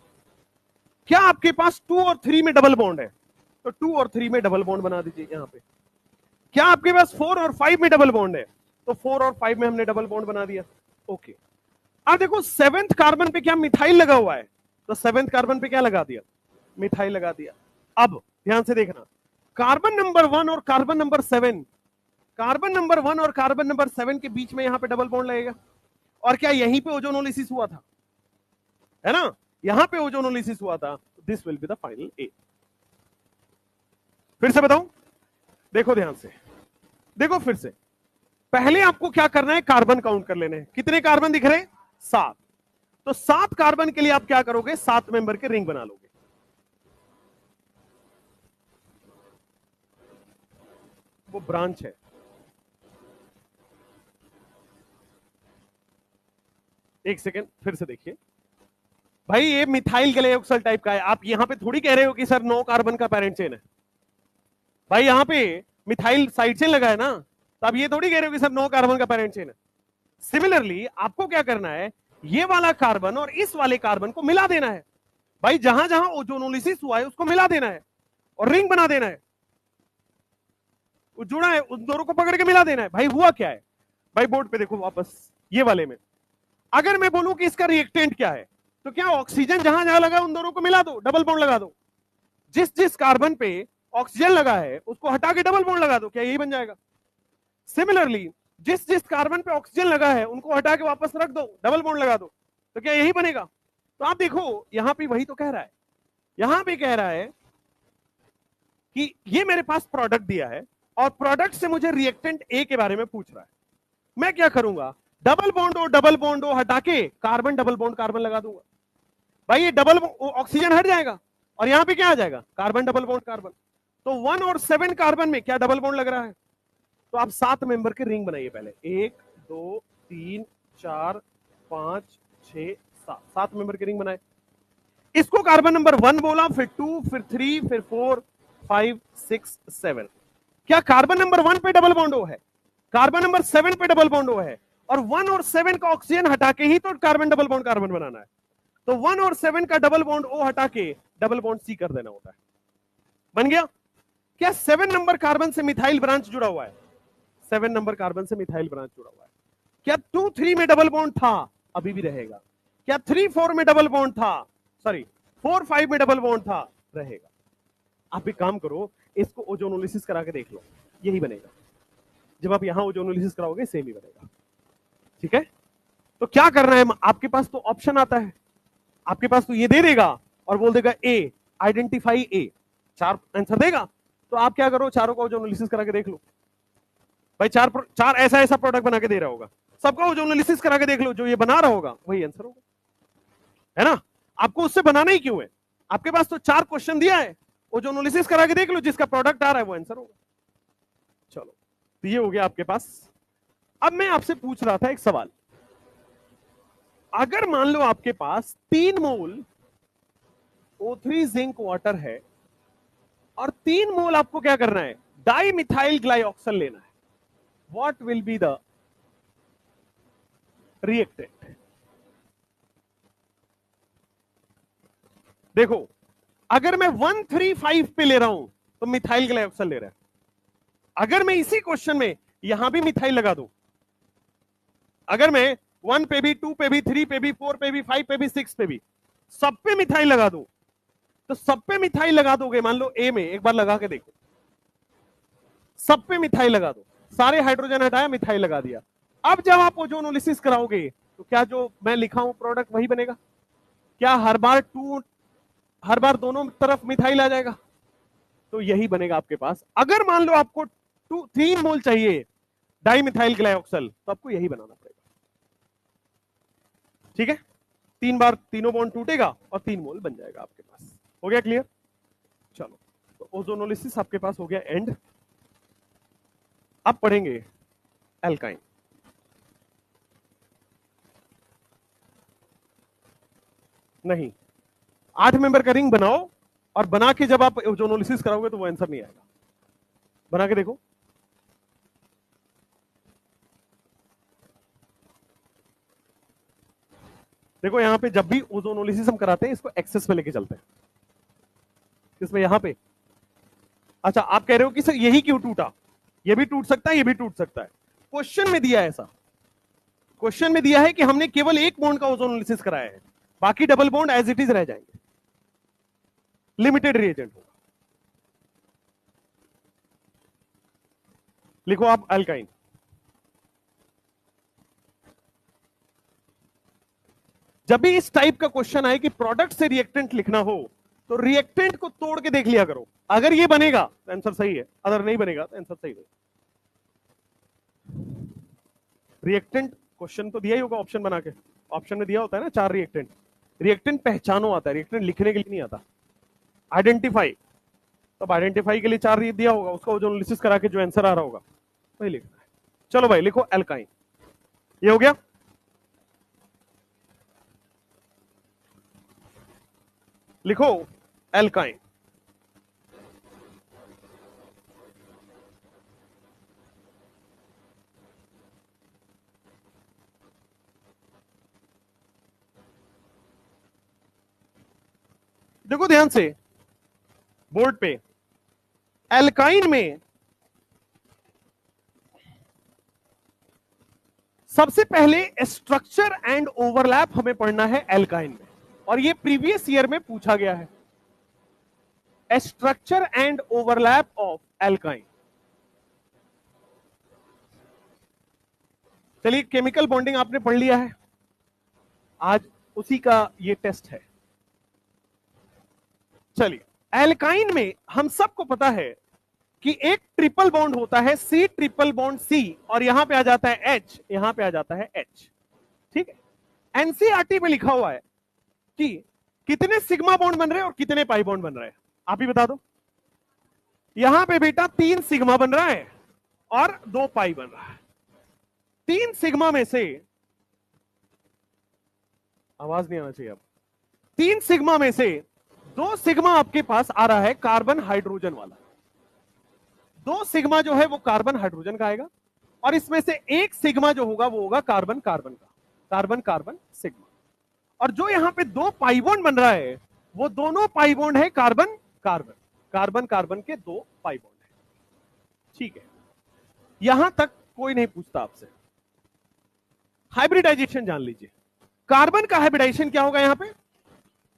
क्या आपके पास 2 और 3 में डबल बॉन्ड है, तो 2 और 3 में डबल बॉन्ड बना दीजिए यहां पे। क्या आपके पास 4 और 5 में डबल बॉन्ड है, तो 4 और 5 में हमने डबल बॉन्ड बना दिया। ओके, अब देखो 7th कार्बन पे क्या मिथाइल लगा हुआ है, तो 7th कार्बन पे क्या लगा दिया, मिथाइल लगा दिया। अब ध्यान से देखना, कार्बन नंबर 1 और कार्बन नंबर 7, कार्बन नंबर 1 और कार्बन नंबर 7 के बीच में यहां पे डबल बॉन्ड लगेगा। और क्या यहीं पे ओजोनोलिसिस हुआ था, है ना, यहां पे ओजोनोलिसिस हुआ था। This will be the final A. फिर से बताऊं, देखो ध्यान से, देखो फिर से, पहले आपको क्या करना है, कार्बन काउंट कर लेने हैं। कितने कार्बन दिख रहे हैं, 7। तो 7 कार्बन के लिए आप क्या करोगे, 7 मेंबर के रिंग बना लोगे। वो ब्रांच है। एक सेकेंड फिर से देखिए भाई, ये मिथाइल ग्लाइकोक्सल टाइप का है। आप यहां पे थोड़ी कह रहे हो कि सर 9 कार्बन का पैरेंट चेन है। भाई यहां पे मिथाइल साइड चेन लगा है ना, तो आप ये थोड़ी कह रहे हो कि सर 9 कार्बन का पैरेंट चेन है। सिमिलरली आपको क्या करना है, ये वाला कार्बन और इस वाले कार्बन को मिला देना है। भाई जहां जहां ओजोनोलिसिस हुआ है उसको मिला देना है और रिंग बना देना है। वो जुड़ा है, उन दोनों को पकड़ के मिला देना है। भाई हुआ क्या है, भाई बोर्ड पे देखो वापस, ये वाले में अगर मैं बोलूं कि इसका रिएक्टेंट क्या है, तो क्या ऑक्सीजन जहां जहां लगा उन दोनों को मिला दो, डबल बॉन्ड लगा दो। जिस जिस कार्बन पे ऑक्सीजन लगा है उसको हटा के डबल बॉन्ड लगा दो, क्या यही बन जाएगा। सिमिलरली जिस जिस कार्बन पे ऑक्सीजन लगा है उनको हटा के वापस रख दो, डबल बॉन्ड लगा दो, तो क्या यही बनेगा। तो आप देखो यहां पे वही तो कह रहा है, यहां पे कह रहा है कि ये मेरे पास प्रोडक्ट दिया है और प्रोडक्ट से मुझे रिएक्टेंट ए के बारे में पूछ रहा है। मैं क्या करूंगा, डबल बॉन्ड ओ हटा के कार्बन डबल बॉन्ड कार्बन लगा दूंगा। भाई ये डबल ऑक्सीजन हट जाएगा और यहां पे क्या आ जाएगा, कार्बन डबल बॉन्ड कार्बन। तो 1 और 7 कार्बन में क्या डबल बॉन्ड लग रहा है। तो आप 7 मेंबर के रिंग बनाइए पहले, 1 2 3 4 5 6 7 मेंबर के रिंग बनाए। इसको कार्बन नंबर 1 बोला, फिर 2, फिर 3, फिर 4 5 6 7। क्या कार्बन नंबर 1 पे डबल बॉन्ड ओ है, कार्बन नंबर 7 पे डबल बॉन्ड ओ है, और 1 और 7 का ऑक्सीजन हटा के ही तो कार्बन डबल बॉन्ड कार्बन बनाना है। तो 1 और 7 का डबल बॉन्ड ओ हटा के डबल बॉन्ड सी कर देना होता है। बन गया। क्या 7 नंबर कार्बन से मिथाइल ब्रांच जुड़ा हुआ है, 7 नंबर कार्बन से मिथाइल ब्रांच जुड़ा हुआ है। क्या 2 3 में डबल बॉन्ड था, अभी भी रहेगा। क्या 3 4 में डबल बॉन्ड था, सॉरी 4 5 में डबल बॉन्ड था, रहेगा। आप एक काम करो, इसको ओजोनोलिसिस करा के देख लो, यही बनेगा। जब आप यहां ओजोनोलिसिस कराओगे सेम ही बनेगा। ठीक है, तो क्या करना है, आपके पास तो ऑप्शन आता है, आपके पास तो ये दे देगा और बोल देगा ए, आइडेंटिफाई ए, 4 आंसर देगा। तो आप क्या करो, चारों का ओजोनोलिसिस करा के देख लो। भाई चार ऐसा ऐसा प्रोडक्ट बना के दे रहा होगा, सबका ओजोनोलिसिस करा के देख लो, जो ये बना रहा होगा वही आंसर होगा, है ना। आपको उससे बनाना ही क्यों है, आपके पास तो 4 क्वेश्चन दिया है, ओजोनोलिसिस करा के देख लो, जिसका प्रोडक्ट आ रहा है वो आंसर होगा। चलो, तो ये हो गया आपके पास। अब मैं आपसे पूछ रहा था एक सवाल, अगर मान लो आपके पास 3 मोल O3 जिंक वाटर है और 3 मोल आपको क्या करना है, डाई मिथाइल ग्लाइऑक्सल लेना है, what will be the reactant. देखो, अगर मैं 135 पे ले रहा हूं तो मिथाइल ग्लाइऑक्सल ले रहा है। अगर मैं इसी क्वेश्चन में यहां भी मिथाइल लगा दूं, अगर मैं 1 पे भी, 2 पे भी, 3 पे भी, 4 पे भी, 5 पे भी, 6 पे भी, सब पे मिथाइल लगा दूं, तो सब पे मिथाइल लगा दोगे, मान लो ए में, एक बार लगा के देखो, सब पे मिथाइल लगा दो, सारे हाइड्रोजन हटाया, मिथाइल लगा दिया। अब जब आप ओजोनोलिसिस कराओगे तो क्या जो मैं लिखा हूं प्रोडक्ट वही बनेगा। क्या हर बार दोनों तरफ मिथाइल आ जाएगा, तो यही बनेगा आपके पास। अगर मान लो आपको 3 मोल चाहिए डाई मिथाइल ग्लाइऑक्सल, तो आपको यही बनाना पड़ेगा। ठीक है, 3 बार तीनों बॉन्ड टूटेगा और 3 मोल बन जाएगा आपके पास। हो गया क्लियर। चलो, तो ओजोनोलिसिस आपके पास हो गया एंड। अब पढ़ेंगे एल्काइन। नहीं, 8 मेंबर का रिंग बनाओ और बना के जब आप ओजोनोलिसिस कराओगे तो वो आंसर नहीं आएगा। बना के देखो। देखो यहां पे जब भी ओजोनोलिसिस हम कराते हैं इसको एक्सेस में लेके चलते हैं, इसमें यहां पे। अच्छा, आप कह रहे हो कि सर यही क्यों टूटा, ये भी टूट सकता है, ये भी टूट सकता है। क्वेश्चन में दिया है ऐसा, क्वेश्चन में दिया है कि हमने केवल एक बॉन्ड का ओजोनोलिसिस कराया है, बाकी double bond as it is रह जाएंगे, लिमिटेड रिएजेंट होगा। लिखो आप अल्काइन। जब भी इस टाइप का क्वेश्चन आए कि प्रोडक्ट से रिएक्टेंट लिखना हो, तो रिएक्टेंट को तोड़ के देख लिया करो, अगर ये बनेगा तो आंसर सही है, अगर नहीं बनेगा तो आंसर सही नहीं। रिएक्टेंट क्वेश्चन तो दिया ही होगा ऑप्शन बना के, ऑप्शन में दिया होता है ना 4 रिएक्टेंट। रिएक्टेंट पहचानो आता है, रिएक्टेंट लिखने के लिए नहीं आता। आइडेंटिफाई, तब आइडेंटिफाई के लिए 4 दिया होगा, उसका जो एनालिसिस करा के जो आंसर आ रहा होगा वही लिखना है। चलो भाई लिखो एल्काइन, ये हो गया। लिखो एल्काइन। देखो ध्यान से बोर्ड पे, एल्काइन में सबसे पहले स्ट्रक्चर एंड ओवरलैप हमें पढ़ना है एल्काइन में, और ये प्रीवियस ईयर में पूछा गया है, structure and overlap of alkyne. चलिए केमिकल बॉन्डिंग आपने पढ़ लिया है, आज उसी का ये टेस्ट है। चलिए एल्काइन में हम सबको पता है कि एक ट्रिपल बॉन्ड होता है, सी ट्रिपल बॉन्ड सी, और यहां पे आ जाता है एच, यहां पे आ जाता है एच। ठीक है, एनसीईआरटी में लिखा हुआ है कि कितने सिग्मा बॉन्ड बन रहे हैं और कितने पाई बॉन्ड बन रहे हैं, आप ही बता दो। यहां पे बेटा 3 सिग्मा बन रहा है और 2 पाई बन रहा है। 3 सिग्मा में से, आवाज नहीं आना चाहिए अब, 3 सिग्मा में से 2 सिग्मा आपके पास आ रहा है कार्बन हाइड्रोजन वाला, 2 सिग्मा जो है वो कार्बन हाइड्रोजन का आएगा, और इसमें से 1 सिग्मा जो होगा वो होगा कार्बन कार्बन का, कार्बन कार्बन सिग्मा। और जो यहां पे 2 पाई बॉन्ड बन रहा है वो दोनों पाई बॉन्ड है कार्बन कार्बन, कार्बन कार्बन के 2 पाई बॉन्ड है। ठीक है, यहां तक कोई नहीं पूछता आपसे। हाइब्रिडाइजेशन जान लीजिए, कार्बन का हाइब्रिडाइजेशन क्या होगा यहां पे?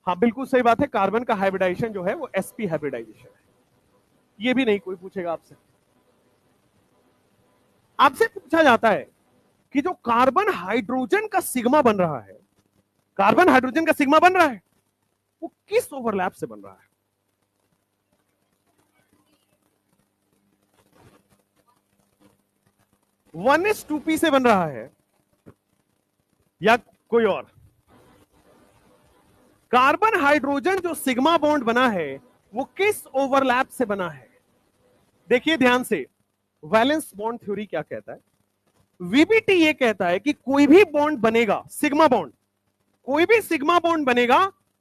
हाँ बिल्कुल सही बात है, कार्बन का हाइब्रिडाइजेशन जो है वो sp हाइब्रिडाइजेशन है। ये भी नहीं कोई पूछेगा आपसे। आपसे पूछा जाता है कि जो कार्बन हाइड्रोजन का सिग्मा बन रहा है, कार्बन हाइड्रोजन का सिग्मा बन रहा है, वो किस ओवरलैप से बन रहा है? वन एस टू पी से बन रहा है या कोई और? कार्बन हाइड्रोजन जो सिग्मा बॉन्ड बना है वो किस ओवरलैप से बना है? देखिए ध्यान से, वैलेंस बॉन्ड थ्योरी क्या कहता है? वीबीटी ये कहता है कि कोई भी बॉन्ड बनेगा, सिग्मा बॉन्ड, कोई भी सिग्मा बॉन्ड बनेगा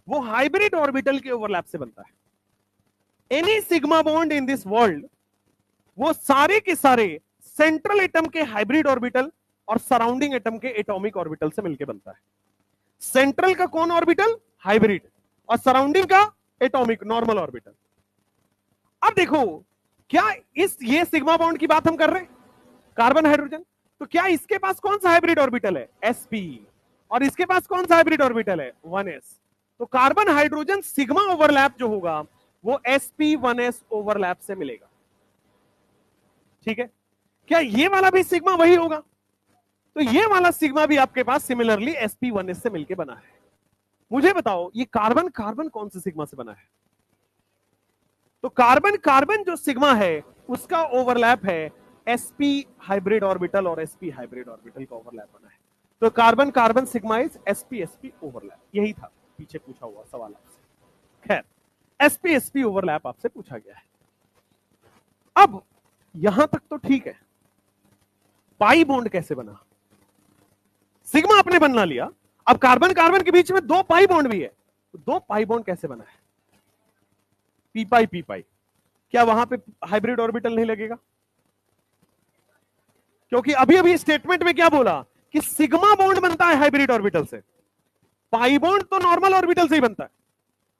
वो हाइब्रिड ऑर्बिटल के ओवरलैप से बनता है। Any sigma bond in this world, वो सारे के सारे सेंट्रल एटम के हाइब्रिड ऑर्बिटल और सराउंडिंग एटम के एटॉमिक ऑर्बिटल से मिलकर बनता है। सेंट्रल का कौन ऑर्बिटल? हाइब्रिड, और सराउंडिंग का एटॉमिक नॉर्मल ऑर्बिटल। अब देखो, क्या ये सिग्मा बॉन्ड की बात हम कर रहे हैं, कार्बन हाइड्रोजन, तो क्या इसके पास कौन सा हाइब्रिड ऑर्बिटल है? sp, और इसके पास कौन सा हाइब्रिड ऑर्बिटल है? 1s। तो कार्बन हाइड्रोजन सिग्मा ओवरलैप जो होगा वो sp1s ओवरलैप से मिलेगा। ठीक है, क्या ये वाला भी सिग्मा वही होगा? तो ये वाला सिग्मा भी आपके पास सिमिलरली sp1s से मिलके बना है। मुझे बताओ ये कार्बन कार्बन कौन से सिग्मा से बना है? तो कार्बन कार्बन जो सिग्मा है उसका ओवरलैप है sp हाइब्रिड ऑर्बिटल, और sp हाइब्रिड ऑर्बिटल का ओवरलैप बना है। तो carbon carbon sigma is sp sp overlap. यही था पीछे पूछा हुआ सवाल आपसे। खैर sp sp ओवरलैप आपसे पूछा गया है। अब यहां तक तो ठीक है, पाई बॉन्ड कैसे बना? सिग्मा आपने बना लिया, अब कार्बन कार्बन के बीच में 2 पाई बॉन्ड भी है, तो 2 पाई बॉन्ड कैसे बना है? पी पाई पी पाई, क्या वहां पे हाइब्रिड ऑर्बिटल नहीं लगेगा? क्योंकि अभी अभी स्टेटमेंट में क्या बोला कि सिग्मा बॉन्ड बनता है हाइब्रिड ऑर्बिटल से, पाई बॉन्ड तो नॉर्मल ऑर्बिटल से ही बनता है।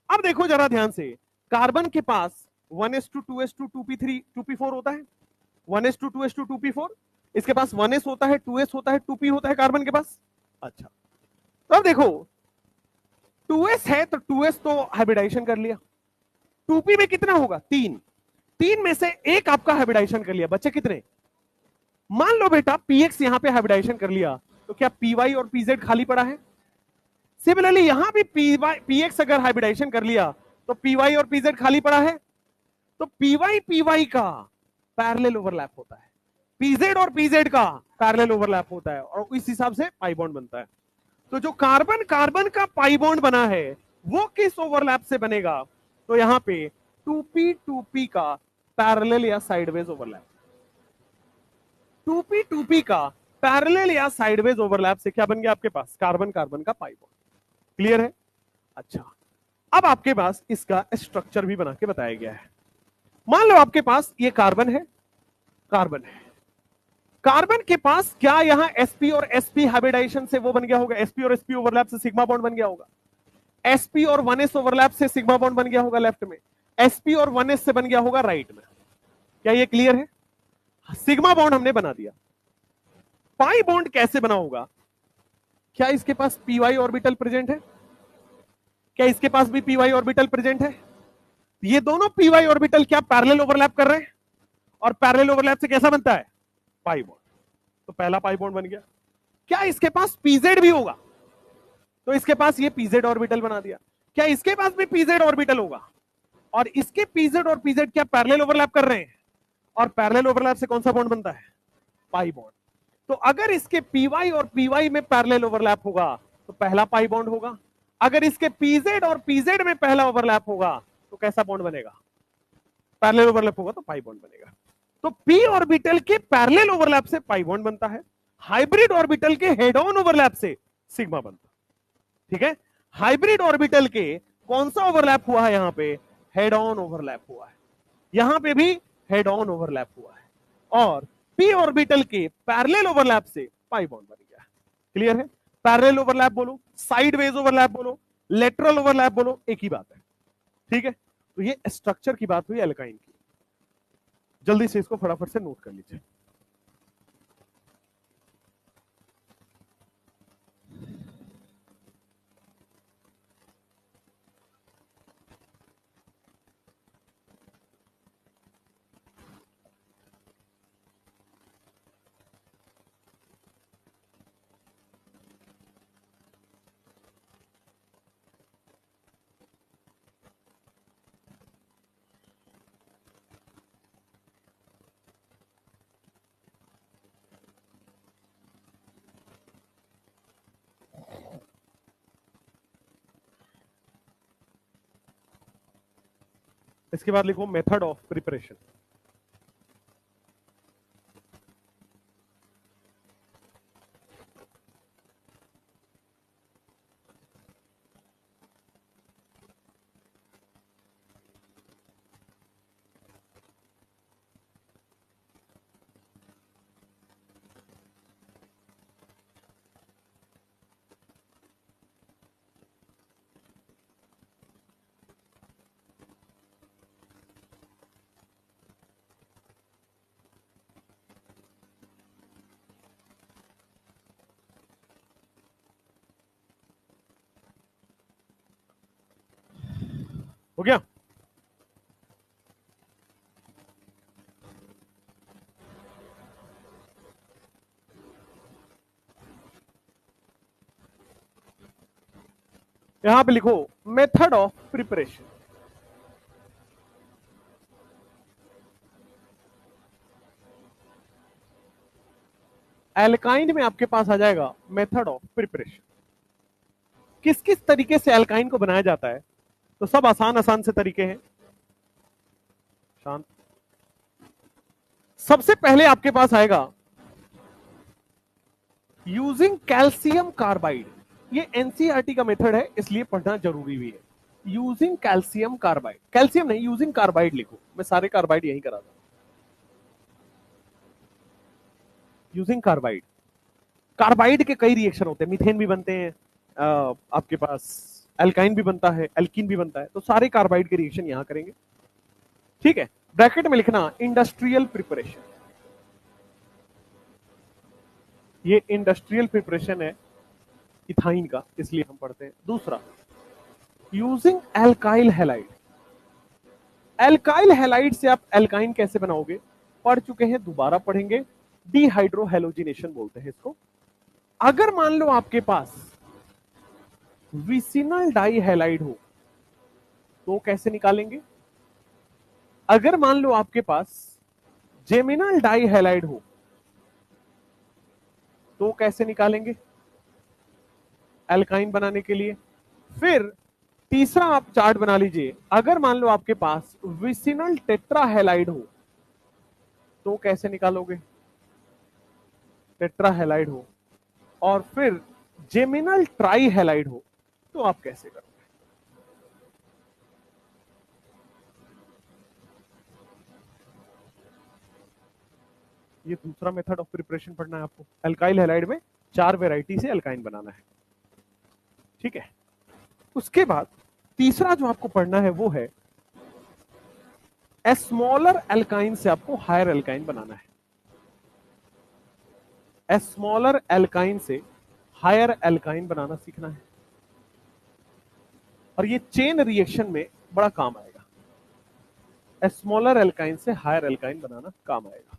अब देखो जरा ध्यान से, कार्बन के पास 1s2 2s2 2p3 2p4 होता है, 1s2 2s2 2p4, इसके पास 1s होता है, 2s होता है, 2p होता है कार्बन के पास। अच्छा, तो अब देखो 2s है तो 2s तो हाइब्रिडाइजेशन कर लिया, 2p में कितना होगा? 3, 3 में से एक आपका हाइब्रिडाइजेशन कर लिया, बच्चे कितने? मान लो बेटा px यहां पे हाइब्रिडाइजेशन कर लिया, तो क्या py और pz खाली पड़ा है? सिमिलरली यहां भी px अगर हाइब्रिडाइजेशन कर लिया तो py और pz खाली पड़ा है, तो py का पैरेलल ओवरलैप होता है, pz और pz का पैरेलल ओवरलैप होता है, और इस हिसाब से पाई बॉन्ड बनता है। तो जो कार्बन कार्बन का पाई बॉन्ड बना है वो किस ओवरलैप से बनेगा? तो यहां पे 2p का पैरेलल या साइडवेज ओवरलैप। 2p का पैरेलल या साइडवेज ओवरलैप से क्या बन गया आपके पास? कार्बन कार्बन का पाई बॉन्ड। क्लियर है? अच्छा, अब आपके पास इसका स्ट्रक्चर भी बना के बताया गया है। मान लो आपके पास ये कार्बन है, कार्बन है, कार्बन के पास क्या यहां sp और sp हाइब्रिडाइजेशन से वो बन गया होगा, sp और sp ओवरलैप से सिग्मा बॉन्ड बन गया होगा, sp और 1s ओवरलैप से सिग्मा बॉन्ड बन गया होगा लेफ्ट में, sp और 1s से बन गया होगा राइट में। क्या ये क्लियर है? सिग्मा बॉन्ड हमने बना दिया। पाई बॉन्ड कैसे बना होगा? क्या इसके पास py ऑर्बिटल प्रेजेंट है? क्या इसके पास भी py ऑर्बिटल प्रेजेंट है? ये दोनों py ऑर्बिटल क्या पैरेलल ओवरलैप कर रहे हैं? और पैरेलल ओवरलैप से कैसा बनता है? Pi bond. तो पहला पाई बॉन्ड बन गया। क्या इसके पास pz भी होगा? तो इसके पास ये pz ऑर्बिटल बना दिया। क्या इसके पास भी pz ऑर्बिटल होगा? और इसके pz और pz क्या पैरेलल ओवरलैप कर रहे हैं? और पैरेलल ओवरलैप से कौन सा बॉन्ड बनता है? Pi bond. तो अगर इसके py और py में पैरेलल ओवरलैप होगा तो पहला पाई बॉन्ड होगा। अगर इसके pz और pz में पहला ओवरलैप होगा तो कैसा बॉन्ड बनेगा? पैरेलल ओवरलैप होगा तो पाई बॉन्ड बनेगा। तो p ऑर्बिटल के पैरेलल ओवरलैप से पाई बॉन्ड बनता है, हाइब्रिड ऑर्बिटल के हेड ऑन ओवरलैप से सिग्मा बनता है। ठीक है? हाइब्रिड ऑर्बिटल के कौन सा ओवरलैप हुआ है? यहां पे हेड ऑन ओवरलैप हुआ है, यहां पे भी हेड ऑन ओवरलैप हुआ है, और p ऑर्बिटल के पैरेलल ओवरलैप से पाई बॉन्ड बन गया। क्लियर है? पैरेलल ओवरलैप बोलो, साइडवेज ओवरलैप बोलो, लेटरल ओवरलैप बोलो, एक ही बात है। ठीक है? तो ये स्ट्रक्चर की बात हुई एल्काइन की। जल्दी से इसको फटाफट से नोट कर लीजिए। इसके बाद लिखो मेथड ऑफ प्रिपरेशन। हो गया? यहां पे लिखो मेथड ऑफ प्रिपरेशन। एल्काइन में आपके पास आ जाएगा मेथड ऑफ प्रिपरेशन। किस किस तरीके से एल्काइन को बनाया जाता है? तो सब आसान आसान से तरीके हैं। शांत। सबसे पहले आपके पास आएगा यूजिंग कैल्शियम कार्बाइड। ये एनसीईआरटी का मेथड है, इसलिए पढ़ना जरूरी भी है। यूजिंग कैल्शियम कार्बाइड, कैल्शियम नहीं, यूजिंग कार्बाइड लिखो। मैं सारे कार्बाइड यही करा था। Using carbide. कार्बाइड के कई रिएक्शन होते हैं, मीथेन भी बनते हैं, आपके पास एल्काइन भी बनता है, एल्कीन भी बनता है, तो सारे कार्बाइड के रिएक्शन यहां करेंगे। ठीक है? ब्रैकेट में लिखना इंडस्ट्रियल प्रिपरेशन। ये इंडस्ट्रियल प्रिपरेशन है इथाइन का, इसलिए हम पढ़ते हैं। दूसरा, using alkyl halide. Alkyl halide से आप एल्काइन कैसे बनाओगे? पढ़ चुके हैं, दोबारा पढ़ेंगे। डिहाइड्रोहेलोजिनेशन बोलते हैं इसको। अगर मान लो आपके पास विसिनल डाई हैलाइड हो तो कैसे निकालेंगे? अगर मान लो आपके पास जेमिनल डाई हैलाइड हो तो कैसे निकालेंगे एल्काइन बनाने के लिए? फिर तीसरा आप चार्ट बना लीजिए, अगर मान लो आपके पास विसिनल टेट्राहेलाइड हो तो कैसे निकालोगे, टेट्राहेलाइड हो, और फिर जेमिनल ट्राईहेलाइड हो तो आप कैसे करोगे। ये दूसरा मेथड ऑफ प्रिपरेशन पढ़ना है आपको। अल्काइल हैलाइड में 4 वैरायटी से अल्काइन बनाना है, ठीक है। उसके बाद तीसरा जो आपको पढ़ना है वो है स्मॉलर एल्काइन से आपको हायर एल्काइन बनाना है। स्मॉलर एल्काइन से हायर एल्काइन बनाना सीखना है, और ये चेन रिएक्शन में बड़ा काम आएगा। स्मॉलर एल्काइन से हायर एल्काइन बनाना काम आएगा।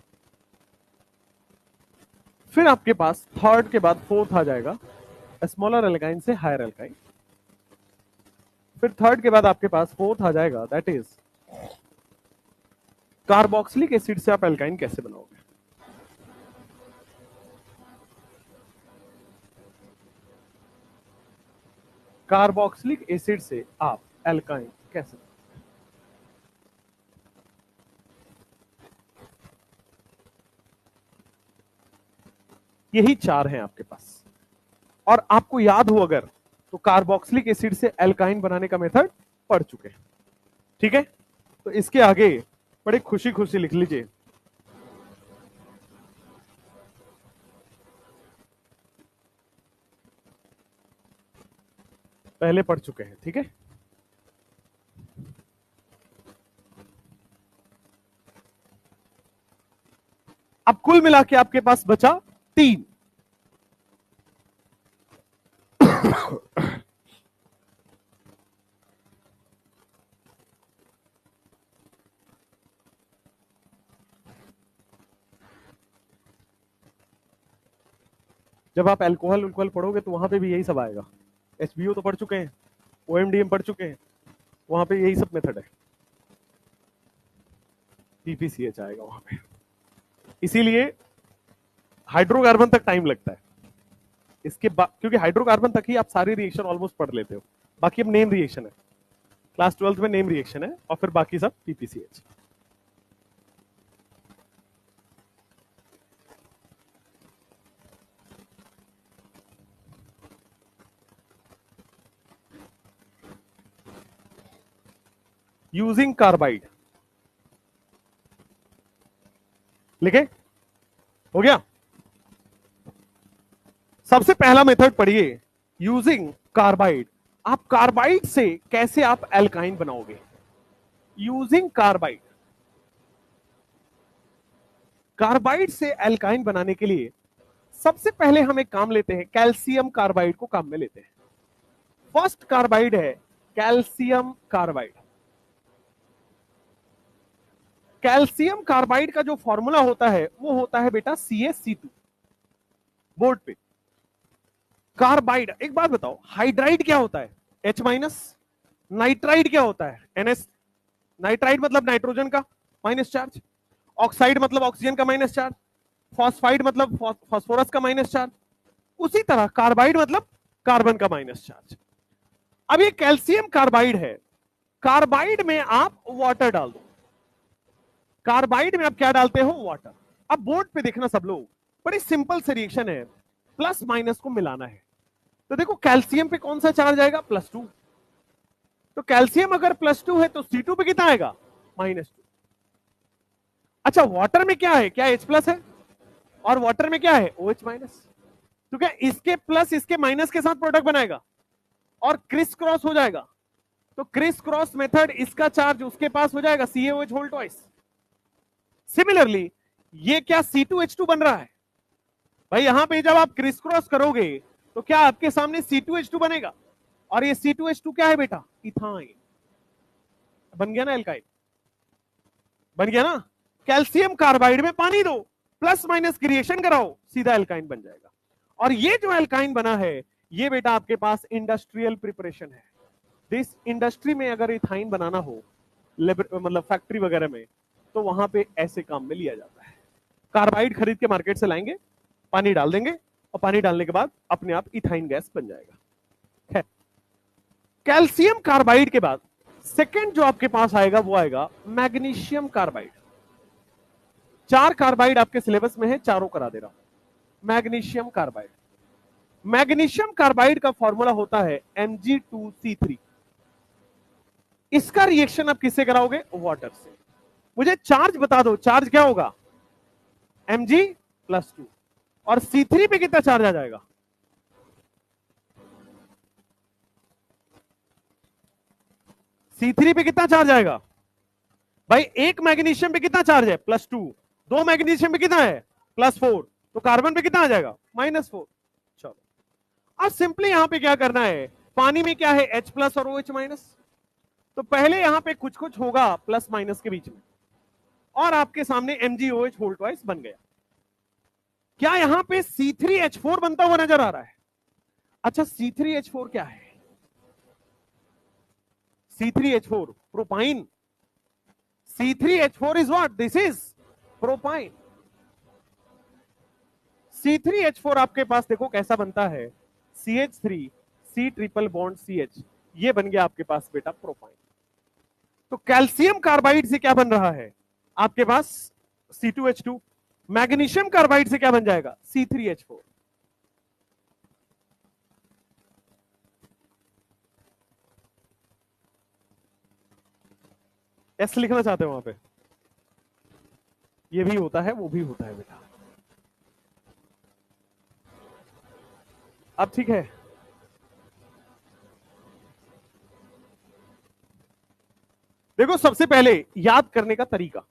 फिर आपके पास थर्ड के बाद फोर्थ आ जाएगा, स्मॉलर एल्काइन से हायर एल्काइन। फिर थर्ड के बाद आपके पास फोर्थ आ जाएगा, दैट इज कार्बोक्सिलिक एसिड से आप एल्काइन कैसे बनाओगे। कार्बोक्सिलिक एसिड से आप एल्काइन कैसे, यही 4 हैं आपके पास। और आपको याद हो अगर तो कार्बोक्सिलिक एसिड से एल्काइन बनाने का मेथड पढ़ चुके हैं, ठीक है। तो इसके आगे बड़े खुशी खुशी लिख लीजिए, पहले पढ़ चुके हैं, ठीक है। अब कुल मिला के आपके पास बचा 3। जब आप अल्कोहल उल्कोहल पढ़ोगे तो वहां पे भी यही सब आएगा। एचबीओ तो पढ़ चुके हैं, ओएमडीएम पढ़ चुके हैं, वहां पे यही सब मेथड है। पीपीसीएच आएगा वहां पे, इसीलिए हाइड्रोकार्बन तक टाइम लगता है। इसके बाद क्योंकि हाइड्रोकार्बन तक ही आप सारी रिएक्शन ऑलमोस्ट पढ़ लेते हो, बाकी अब नेम रिएक्शन है, क्लास 12th में नेम रिएक्शन है, और फिर बाकी सब पीपीसीएच। यूजिंग कार्बाइड लिखे, हो गया। सबसे पहला मेथड पढ़िए, यूजिंग कार्बाइड। आप कार्बाइड से कैसे आप एल्काइन बनाओगे, यूजिंग कार्बाइड। कार्बाइड से एल्काइन बनाने के लिए सबसे पहले हम एक काम लेते हैं, कैल्शियम कार्बाइड को काम में लेते हैं। फर्स्ट कार्बाइड है कैल्शियम कार्बाइड। कैल्शियम कार्बाइड का जो फॉर्मूला होता है वो होता है बेटा CaC2, बोर्ड पे। कार्बाइड, एक बात बताओ, हाइड्राइड क्या होता है H-, नाइट्राइड क्या होता है NS। नाइट्राइड मतलब नाइट्रोजन का माइनस चार्ज, ऑक्साइड मतलब ऑक्सीजन का माइनस चार्ज, फॉस्फाइड मतलब फास्फोरस का माइनस चार्ज, उसी तरह कार्बाइड मतलब कार्बन का माइनस चार्ज। अब ये कैल्शियम कार्बाइड है, कार्बाइड में आप वाटर डाल दो। कार्बाइड में आप क्या डालते हो, वाटर। अब बोर्ड पे देखना सब लोग, बड़ी सिंपल से रिएक्शन है, प्लस माइनस को मिलाना है। तो देखो कैल्शियम पे कौन सा चार्ज आएगा, +2। तो कैल्शियम अगर +2 है तो C2 पे कितना आएगा, -2। अच्छा वाटर में क्या है, क्या H+ है, और वाटर में क्या है OH-। तो क्या इसके प्लस इसके माइनस के साथ प्रोडक्ट बनाएगा और क्रिस क्रॉस हो जाएगा। तो क्रिस क्रॉस मेथड, इसका चार्ज उसके पास हो जाएगा CaOH होल ट्वाइस। सिमिलरली ये क्या C2H2 बन रहा है भाई, यहां पे जब आप क्रिस क्रॉस करोगे तो क्या आपके सामने C2H2 बनेगा, और ये C2H2 क्या है बेटा, इथाइन। बन गया ना एल्काइल, बन गया ना। कैल्शियम कार्बाइड में पानी दो, प्लस माइनस क्रिएशन कराओ, सीधा एल्काइन बन जाएगा। और ये जो एल्काइन बना है ये बेटा आपके पास इंडस्ट्रियल प्रिपरेशन है। दिस इंडस्ट्री में अगर इथाइन बनाना हो, मतलब फैक्ट्री वगैरह में, तो वहां पे ऐसे काम में लिया जाता है। कार्बाइड खरीद के मार्केट से लाएंगे, पानी डाल देंगे, और पानी डालने के बाद अपने आप इथाइन गैस बन जाएगा। कैल्शियम कार्बाइड के बाद सेकंड जो आपके पास आएगा वो आएगा मैग्नीशियम कार्बाइड। 4 कार्बाइड आपके सिलेबस में है, चारों करा दे रहा हूं। मैग्नीशियम कार्बाइड, मैग्नीशियम कार्बाइड का फॉर्मूला होता है Mg2C3। इसका रिएक्शन आप किससे कराओगे? वाटर से। मुझे चार्ज बता दो, चार्ज क्या होगा? Mg+2। और C3 पे कितना चार्ज आ जाएगा? C3 पे कितना चार्ज आएगा भाई? एक मैग्नीशियम पे कितना चार्ज है? +2। 2 मैग्नीशियम पे कितना है? +4। तो कार्बन पे कितना आ जाएगा? -4। चलो, अब सिंपली यहां पे क्या करना है, पानी में क्या है? H+ और OH-। तो पहले यहां पे कुछ कुछ होगा प्लस माइनस के बीच में, और आपके सामने MgOH होल ट्वाइस बन गया। क्या यहां पे C3H4 बनता हुआ नजर आ रहा है? अच्छा, C3H4 क्या है? C3H4 propyne. C3H4 is what? This is propyne. C3H4 आपके पास देखो कैसा बनता है, CH3 C triple bond CH, ये बन गया आपके पास बेटा प्रोपाइन। तो कैल्शियम कार्बाइड से क्या बन रहा है आपके पास? C2H2। मैग्नीशियम कार्बाइड से क्या बन जाएगा? C3H4। एस लिखना चाहते हो वहां पे? ये भी होता है, वो भी होता है बेटा। अब ठीक है, देखो सबसे पहले याद करने का तरीका,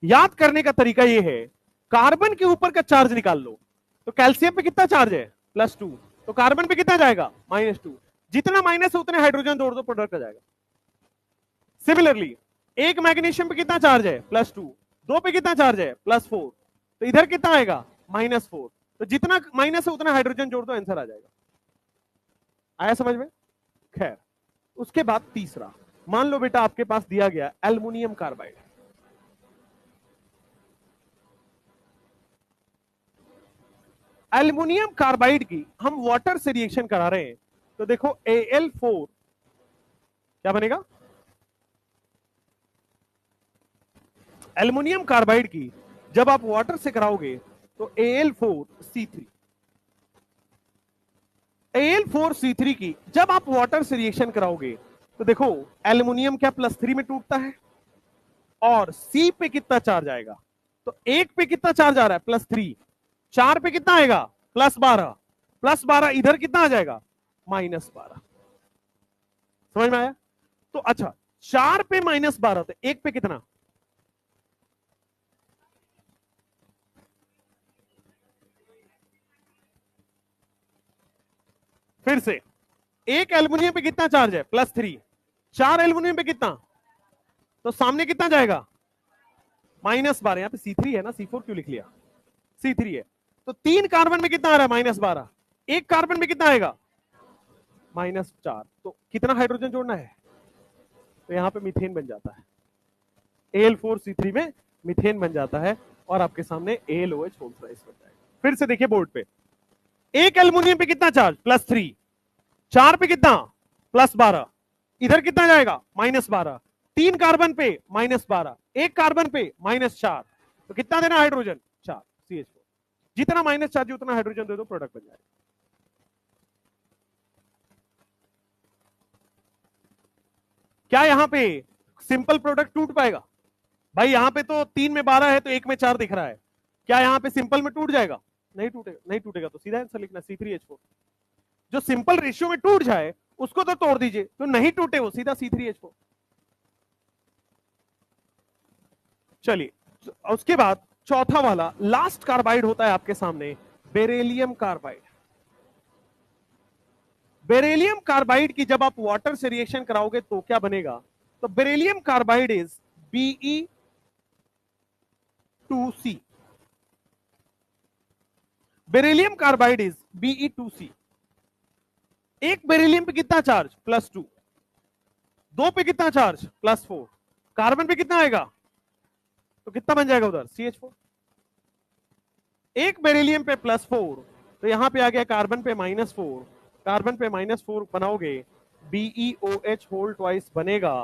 याद करने का तरीका ये है, कार्बन के ऊपर का चार्ज निकाल लो। तो कैल्शियम पे कितना चार्ज है? +2। तो कार्बन पे कितना जाएगा? -2। जितना माइनस है उतने हाइड्रोजन जोड़ दो, प्रोडक्ट आ जाएगा। सिमिलरली एक मैग्नीशियम पे कितना चार्ज है? +2। 2 पे कितना चार्ज है? +4। तो इधर कितना आएगा? -4। तो जितना माइनस है उतना हाइड्रोजन जोड़ दो, आंसर आ जाएगा। आया समझ में? खैर, उसके बाद तीसरा, मान लो बेटा आपके पास दिया गया एल्युमिनियम कार्बाइड। एल्युमिनियम कार्बाइड की हम वाटर से रिएक्शन करा रहे हैं, तो देखो Al4 क्या बनेगा? एल्युमिनियम कार्बाइड की जब आप वाटर से कराओगे तो Al4C3। Al4C3 की जब आप वाटर से रिएक्शन कराओगे तो देखो एल्युमिनियम क्या +3 में टूटता है, और C पे कितना चार्ज आएगा? तो 1 पे कितना चार्ज आ रहा है? +3। 4 पे कितना आएगा? +12। +12 इधर कितना आ जाएगा? -12। समझ में आया? तो अच्छा, 4 पे -12, तो 1 पे कितना? फिर से, एक एल्युमिनियम पे कितना चार्ज है? +3। 4 एल्युमिनियम पे कितना? तो सामने कितना जाएगा? -12। यहां पे C3 है ना, C4 क्यों लिख लिया? C3 है। तो 3 कार्बन में कितना आ रहा है? -12। एक कार्बन में कितना आएगा? -4। तो कितना हाइड्रोजन जोड़ना है? तो यहां पे मीथेन बन जाता है, Al4C3 में मीथेन बन जाता है, और आपके सामने AlOH होल ट्वाइस बन जाएगा। फिर से देखिए बोर्ड पे, एक एल्युमिनियम पे कितना चार्ज? +3। 4 पे कितना? +12। इधर कितना जाएगा? -12। 3 कार्बन पे -12, एक कार्बन पे -4। तो कितना देना हाइड्रोजन? 4, CH4। जितना माइनस चार्ज उतना हाइड्रोजन दे दो, प्रोडक्ट बन जाएगा। क्या यहां पे सिंपल प्रोडक्ट टूट पाएगा? भाई यहां पे तो 3 में 12 है, तो 1 में 4 दिख रहा है। क्या यहां पे सिंपल में टूट जाएगा? नहीं टूटेगा। नहीं टूटेगा तो सीधा आंसर लिखना C3H4। जो सिंपल रेशियो में टूट जाए उसको तो तोड़ दीजिए, तो नहीं टूटे वो सीधा C3H4। चलिए, उसके बाद चौथा वाला लास्ट कार्बाइड होता है आपके सामने, बेरिलियम कार्बाइड। बेरिलियम कार्बाइड की जब आप वाटर से रिएक्शन कराओगे तो क्या बनेगा? तो beryllium carbide is Be2C। Beryllium carbide is Be2C। एक बेरिलियम पे कितना चार्ज? +2। 2 पे कितना चार्ज? +4। कार्बन पे कितना आएगा? तो कितना बन जाएगा उधर? CH4। एक बेरिलियम पे +4, तो यहां पे आ गया कार्बन पे -4। कार्बन पे -4 बनाओगे, BeOH होल ट्वाइस बनेगा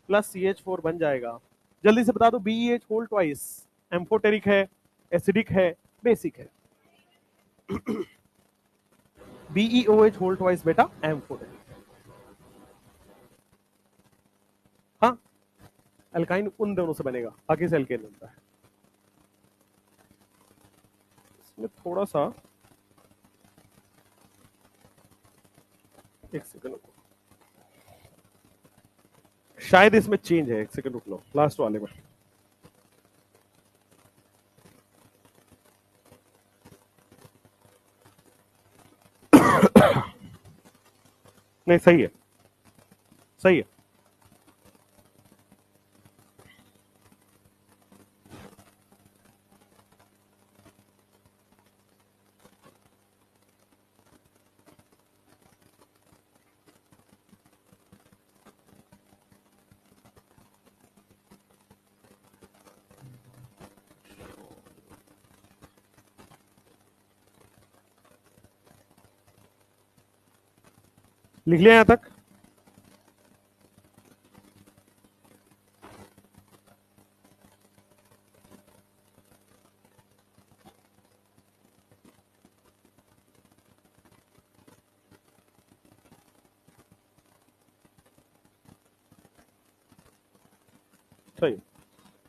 प्लस CH4 बन जाएगा। जल्दी से बता दो, BeH होल ट्वाइस एम्फोटेरिक है, एसिडिक है, बेसिक है? BeOH होल ट्वाइस बेटा एम्फोटेरिक। हाँ, एल्काइन उन दोनों से बनेगा, बाकी से एल्केन बनता है। इसमें थोड़ा सा, एक सेकंड, शायद इसमें चेंज है, एक सेकंड रुक लो, लास्ट वाले में। नहीं सही है, सही है। लिख लिया यहां तक? सही है।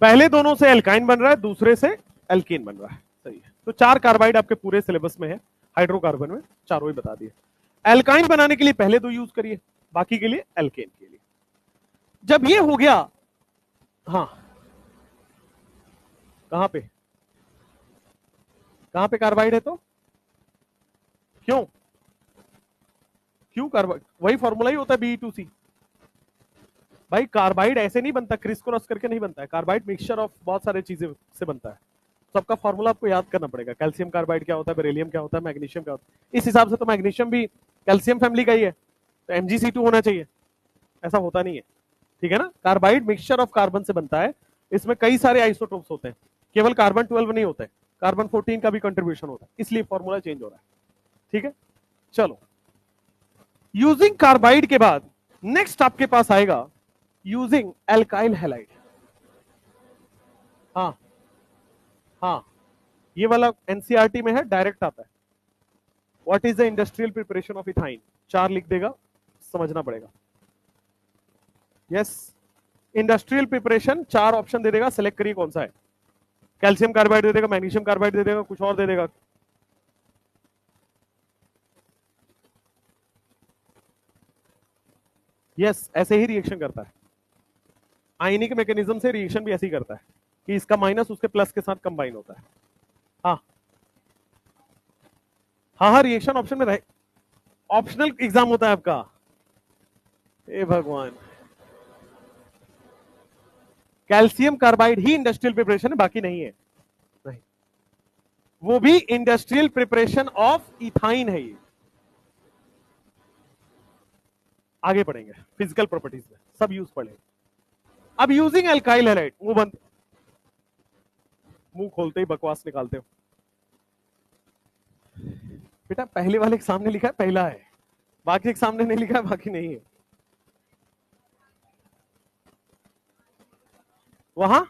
पहले दोनों से एल्काइन बन रहा है, दूसरे से एल्कीन बन रहा है। सही है। तो 4 कार्बाइड आपके पूरे सिलेबस में है, हाइड्रोकार्बन में चारों ही बता दिए। एल्काइन बनाने के लिए पहले 2 यूज करिए, बाकी के लिए एल्केन के लिए। जब ये हो गया, हाँ कहां पे, कहां पे कार्बाइड है? तो क्यों, क्यों कार्बाइड? वही फॉर्मूला ही होता है Be2C। भाई कार्बाइड ऐसे नहीं बनता, क्रिस क्रॉस करके नहीं बनता है। कार्बाइड मिक्सचर ऑफ बहुत सारे चीजें से बनता है। सबका फॉर्मूला आपको याद करना पड़ेगा। कैल्शियम कार्बाइड क्या होता है, बेरिलियम क्या होता है, मैग्नीशियम क्या होता है। इस हिसाब से तो मैग्नीशियम भी कैल्शियम फैमिली का ही है, तो MgC2 होना चाहिए। ऐसा होता नहीं है, ठीक है ना। कार्बाइड मिक्सचर ऑफ कार्बन से बनता है, इसमें कई सारे आइसोटोप्स होते हैं, केवल कार्बन 12 नहीं होता है, कार्बन 14 का भी कंट्रीब्यूशन होता है, इसलिए फॉर्मूला चेंज हो रहा है। ठीक है, चलो। यूजिंग कार्बाइड के बाद नेक्स्ट आपके पास आएगा यूजिंग एल्काइल हैलाइड। हाँ हाँ, ये वाला एनसीईआरटी में है, डायरेक्ट आता है। What is the industrial preparation of ethyne? 4 लिख देगा, समझना पड़ेगा। यस, इंडस्ट्रियल प्रिपरेशन 4 ऑप्शन दे देगा, सिलेक्ट करिए कौन सा है। कैल्शियम कार्बाइड दे देगा, मैग्नीशियम कार्बाइड दे देगा, कुछ और दे देगा। यस, ऐसे ही रिएक्शन करता है। आयनिक मैकेनिज्म से रिएक्शन भी ऐसे ही करता है कि इसका माइनस उसके प्लस के साथ कंबाइन होता है। हाँ हाँ हाँ, रिएक्शन ऑप्शन में रहे, ऑप्शनल एग्जाम होता है आपका। ए भगवान, कैल्शियम कार्बाइड ही इंडस्ट्रियल प्रिपरेशन है, बाकी नहीं है। नहीं, वो भी इंडस्ट्रियल प्रिपरेशन ऑफ इथाइन है। ये आगे पढ़ेंगे फिजिकल प्रॉपर्टीज में, सब यूज पढ़ेंगे। अब यूजिंग एल्काइल हैलाइड, मुंह बंद, मुंह खोलते ही बकवास निकालते हो बेटा। पहले वाले के सामने लिखा है पहला है, बाकी के सामने नहीं लिखा है, बाकी नहीं है। वहां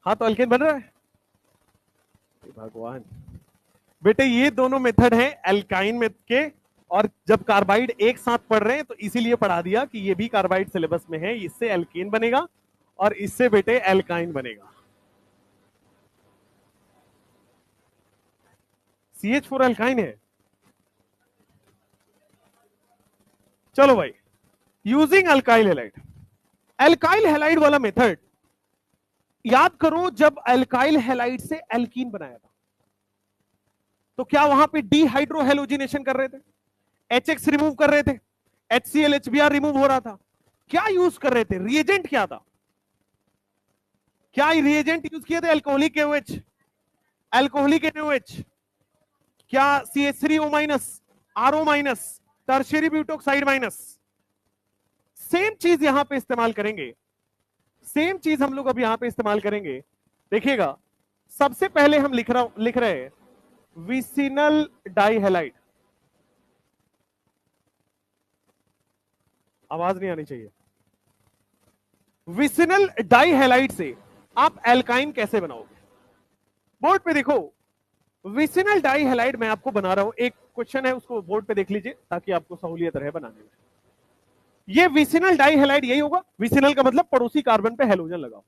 हाँ, तो अल्केन बन रहा है। भगवान बेटे, ये दोनों मेथड हैं एल्काइन में के, और जब कार्बाइड एक साथ पढ़ रहे हैं तो इसीलिए पढ़ा दिया कि ये भी कार्बाइड सिलेबस में है। इससे एल्केन बनेगा और इससे बेटे एल्काइन बनेगा। CH4 एल्काइन है। चलो भाई, using alkyl halide. Alkyl halide वाला मेथड याद करो, जब एल्काइल हैलाइड से एल्कीन बनाया था तो क्या वहां पे डीहाइड्रोहेलोजिनेशन कर रहे थे, HX रिमूव कर रहे थे, HCl HBr रिमूव हो रहा था। क्या यूज कर रहे थे, रिएजेंट क्या था? क्या रिएजेंट यूज किए थे? अल्कोहलिक KOH, अल्कोहलिक NaOH, क्या CH3O minus, RO minus, tertiary butoxide minus. Same चीज यहां पे इस्तेमाल करेंगे, सेम चीज हम लोग अब यहां पे इस्तेमाल करेंगे। देखिएगा, सबसे पहले हम लिख रहे हैं विसिनल डाइहैलाइड। आवाज नहीं आनी चाहिए। विसिनल डाइहैलाइड से आप एल्काइन कैसे बनाओगे? बोर्ड पे देखो, विसिनल डाइहैलाइड मैं आपको बना रहा हूं, एक क्वेश्चन है उसको बोर्ड पे देख लीजिए ताकि आपको सहूलियत रहे बनाने में। ये विसिनल डाइहैलाइड यही होगा, विसिनल का मतलब पड़ोसी कार्बन पे हैलोजन लगाओ।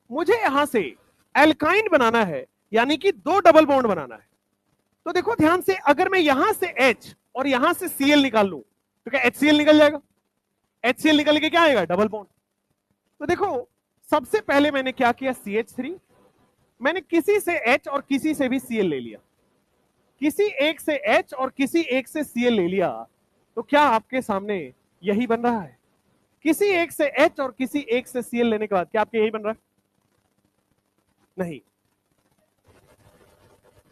मुझे यहां से एल्काइन बनाना है, यानी कि 2 डबल बॉन्ड बनाना है। तो देखो ध्यान से, अगर मैं यहां से H और यहां से Cl निकाल लूं तो क्या HCl निकल जाएगा? HCl निकल के क्या आएगा? Double bond. तो देखो सबसे पहले मैंने क्या किया, CH3, मैंने किसी से H और किसी से भी Cl ले लिया, किसी एक से H और किसी एक से Cl ले लिया, तो क्या आपके सामने यही बन रहा है? किसी एक से H और किसी एक से Cl लेने के बाद क्या आपके यही बन रहा है? नहीं,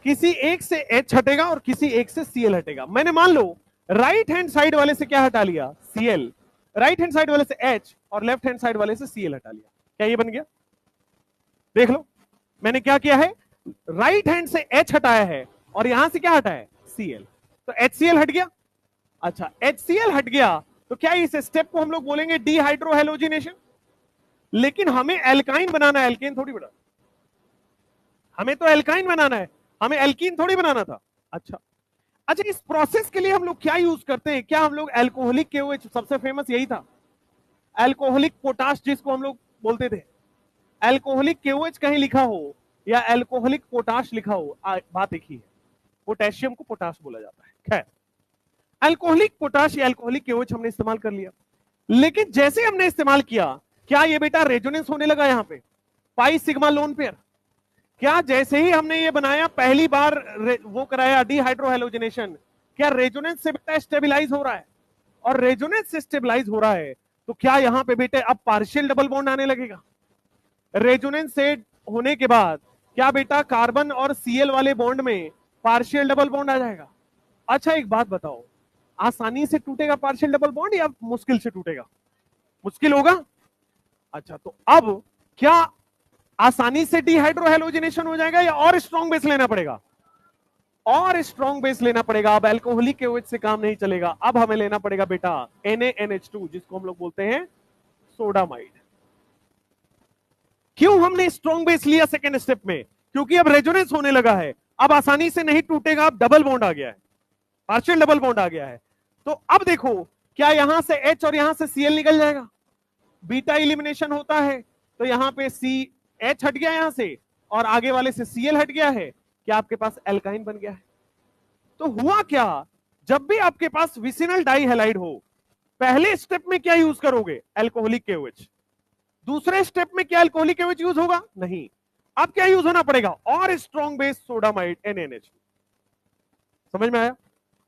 किसी एक से H हटेगा और किसी एक से Cl हटेगा। मैंने मान लो राइट हैंड साइड वाले से क्या हटा लिया? Cl, राइट हैंड साइड वाले से H और लेफ्ट हैंड साइड वाले से Cl हटा लिया। क्या ये बन गया? देख लो मैंने क्या किया है, राइट हैंड से H हटाया है और यहां से क्या हटा है? Cl, तो HCl हट गया। अच्छा, HCl हट गया तो क्या इस स्टेप को हम लोग बोलेंगे डिहाइड्रोहैलोजिनेशन? लेकिन हमें एल्काइन बनाना है, एल्केन थोड़ी बना, हमें तो एल्काइन बनाना है, हमें एल्कीन थोड़ी बनाना था। अच्छा अच्छा, इस प्रोसेस के लिए हम लोग क्या यूज करते हैं? क्या हम लोग एल्कोहलिक KOH, सबसे फेमस यही था, एल्कोहलिक पोटाश जिसको हम लोग बोलते थे। एल्कोहलिक KOH कहीं लिखा हो या एल्कोहलिक पोटाश लिखा हो, बात एक ही है, पोटेशियम को पोटाश बोला जाता है। खैर, एल्कोहलिक पोटाश या एल्कोहलिक KOH हमने इस्तेमाल कर लिया, लेकिन जैसे हमने इस्तेमाल किया, क्या ये बेटा रेजोनेंस होने लगा यहां पे, पाई सिग्मा लोन पेयर? क्या जैसे ही हमने ये बनाया, पहली बार वो कराया डिहाइड्रोहैलोजिनेशन, क्या रेजोनेंस से बेटा स्टेबलाइज हो रहा है? और रेजोनेंस से स्टेबलाइज हो रहा है तो क्या यहां पे बेटे अब पार्शियल डबल बॉन्ड आने लगेगा? रेजोनेंस से होने के बाद क्या बेटा कार्बन और Cl वाले बॉन्ड में पार्शियल डबल बॉन्ड आ जाएगा? अच्छा एक बात बताओ, आसानी से टूटेगा पार्शियल डबल बॉन्ड या मुश्किल से टूटेगा? मुश्किल होगा। अच्छा, तो अब क्या आसानी से डिहाइड्रोहैलोजिनेशन हो जाएगा या और स्ट्रॉन्ग बेस लेना पड़ेगा? और स्ट्रॉन्ग बेस लेना पड़ेगा। अब एल्कोहलिक KOH से काम नहीं चलेगा, अब हमें लेना पड़ेगा बेटा NaNH2, जिसको हम लोग बोलते हैं सोडामाइड। क्यों हमने स्ट्रॉन्ग बेस लिया सेकेंड स्टेप में? क्योंकि अब रेजोनेंस होने लगा है, अब आसानी से नहीं टूटेगा, अब डबल बॉन्ड आ गया है, पार्शियल डबल बॉन्ड आ गया है। तो अब देखो, क्या यहां से H और यहां से Cl निकल जाएगा? बीटा इलिमिनेशन होता है तो यहां पे H हट गया यहां से और आगे वाले से Cl हट गया है, क्या आपके पास एल्काइन बन गया है? तो हुआ क्या, जब भी आपके पास विसिनल डाइहैलाइड हो, पहले स्टेप में क्या यूज करोगे? Alcoholic KOH। दूसरे स्टेप में क्या एल्कोहलिक KOH यूज होगा? नहीं। अब क्या यूज होना पड़ेगा? और स्ट्रॉन्ग बेस सोडामाइड NaNH। समझ में आया?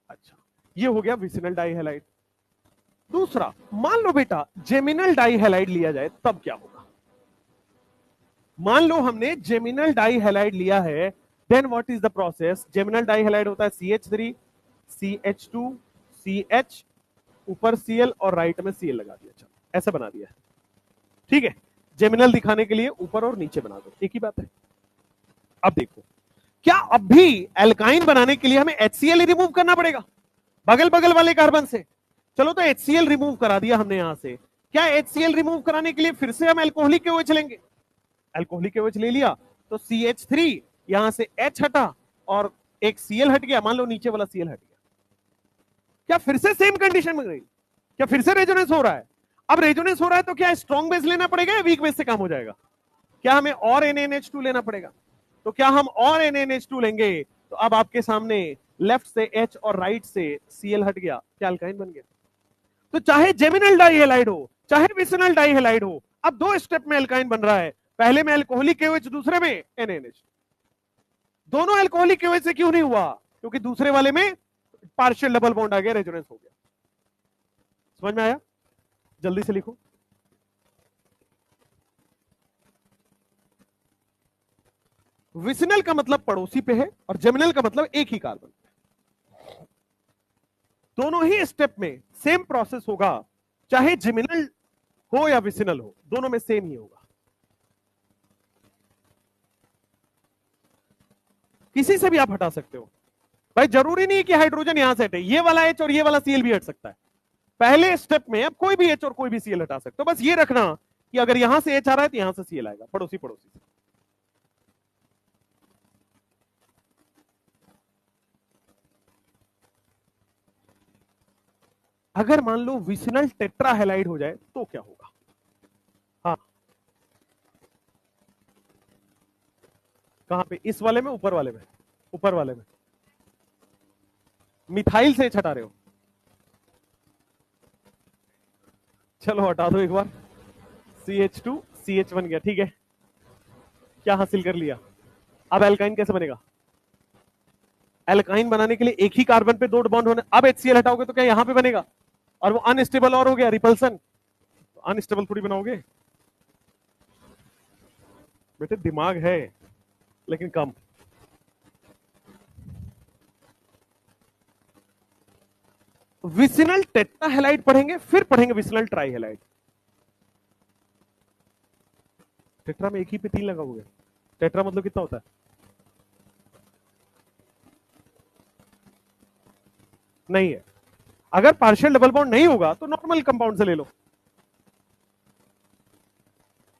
अच्छा, ये हो गया विसिनल डाइहैलाइड। दूसरा, मान लो बेटा जेमिनल डाइहैलाइड लिया जाए, तब क्या होगा? मान लो हमने जेमिनल डाइहैलाइड लिया है, then what is the process? Geminal dihalide होता है CH3 CH2 CH, ऊपर Cl और राइट में Cl लगा दिया, चलो ऐसे बना दिया, ठीक है। जेमिनल दिखाने के लिए ऊपर और नीचे बना दो, एक ही बात है। अब देखो, क्या अब भी एल्काइन बनाने के लिए हमें HCl रिमूव करना पड़ेगा बगल बगल वाले कार्बन से? चलो तो HCl रिमूव करा दिया हमने यहां से, क्या HCl रिमूव कराने के लिए फिर से हम एल्कोहलिक KOH लेंगे? एल्कोहलिक KOH ले लिया तो CH3, यहां से H हटा और एक Cl हट गया, मान लो नीचे वाला Cl हट गया, क्या फिर से सेम कंडीशन बन गई? क्या फिर से रेजोनेंस हो रहा है? अब रेजोनेंस हो रहा है तो क्या स्ट्रॉन्ग बेस लेना पड़ेगा या वीक बेस से काम हो जाएगा? क्या हमें और NaNH2 लेना पड़ेगा? तो क्या हम और NaNH2 लेंगे तो अब आपके सामने लेफ्ट से H और राइट से Cl हट गया, क्या अल्काइन बन गया? तो चाहे जेमिनल डाइहैलाइड हो चाहे विसिनल डाइहैलाइड हो, अब 2 स्टेप में अल्काइन बन रहा है, पहले में एल्कोहलिक KOH, दूसरे में NaNH। दोनों एल्कोहलिक KOH से क्यों नहीं हुआ? क्योंकि दूसरे वाले में पार्शियल डबल बॉन्ड आ गया, रेजोनेंस हो गया। समझ में आया? जल्दी से लिखो। विसिनल का मतलब पड़ोसी पे है और जेमिनल का मतलब एक ही कार्बन। दोनों ही स्टेप में सेम प्रोसेस होगा, चाहे जेमिनल हो या विसिनल हो, दोनों में सेम ही होगा। किसी से भी आप हटा सकते हो भाई, जरूरी नहीं कि हाइड्रोजन यहां से हटे, ये वाला H और ये वाला Cl भी हट सकता है। पहले स्टेप में अब कोई भी H और कोई भी Cl हटा सकते हो, बस ये रखना कि अगर यहां से H आ रहा है तो यहां से Cl आएगा, पड़ोसी पड़ोसी से। अगर मान लो विसिनल टेट्राहेलाइड हो जाए तो क्या होगा? हाँ, कहां पे? इस वाले में, ऊपर वाले में? ऊपर वाले में मिथाइल से हटा रहे हो? चलो हटा दो एक बार, CH2 CH बन गया, ठीक है, क्या हासिल कर लिया? अब एल्काइन कैसे बनेगा? एल्काइन बनाने के लिए एक ही कार्बन पे दो बॉन्ड होने, अब HCl हटाओगे तो क्या यहां पे बनेगा? और वो अनस्टेबल और हो गया, रिपल्सन। अनस्टेबल थोड़ी बनाओगे बेटे, दिमाग है लेकिन कम। विसिनल टेट्राहेलाइड पढ़ेंगे, फिर पढ़ेंगे विसिनल ट्राइहेलाइड। टेट्रा में एक ही पे 3 लगाओगे, टेट्रा मतलब कितना होता है? नहीं है। अगर पार्शियल डबल बॉन्ड नहीं होगा तो नॉर्मल कंपाउंड से ले लो,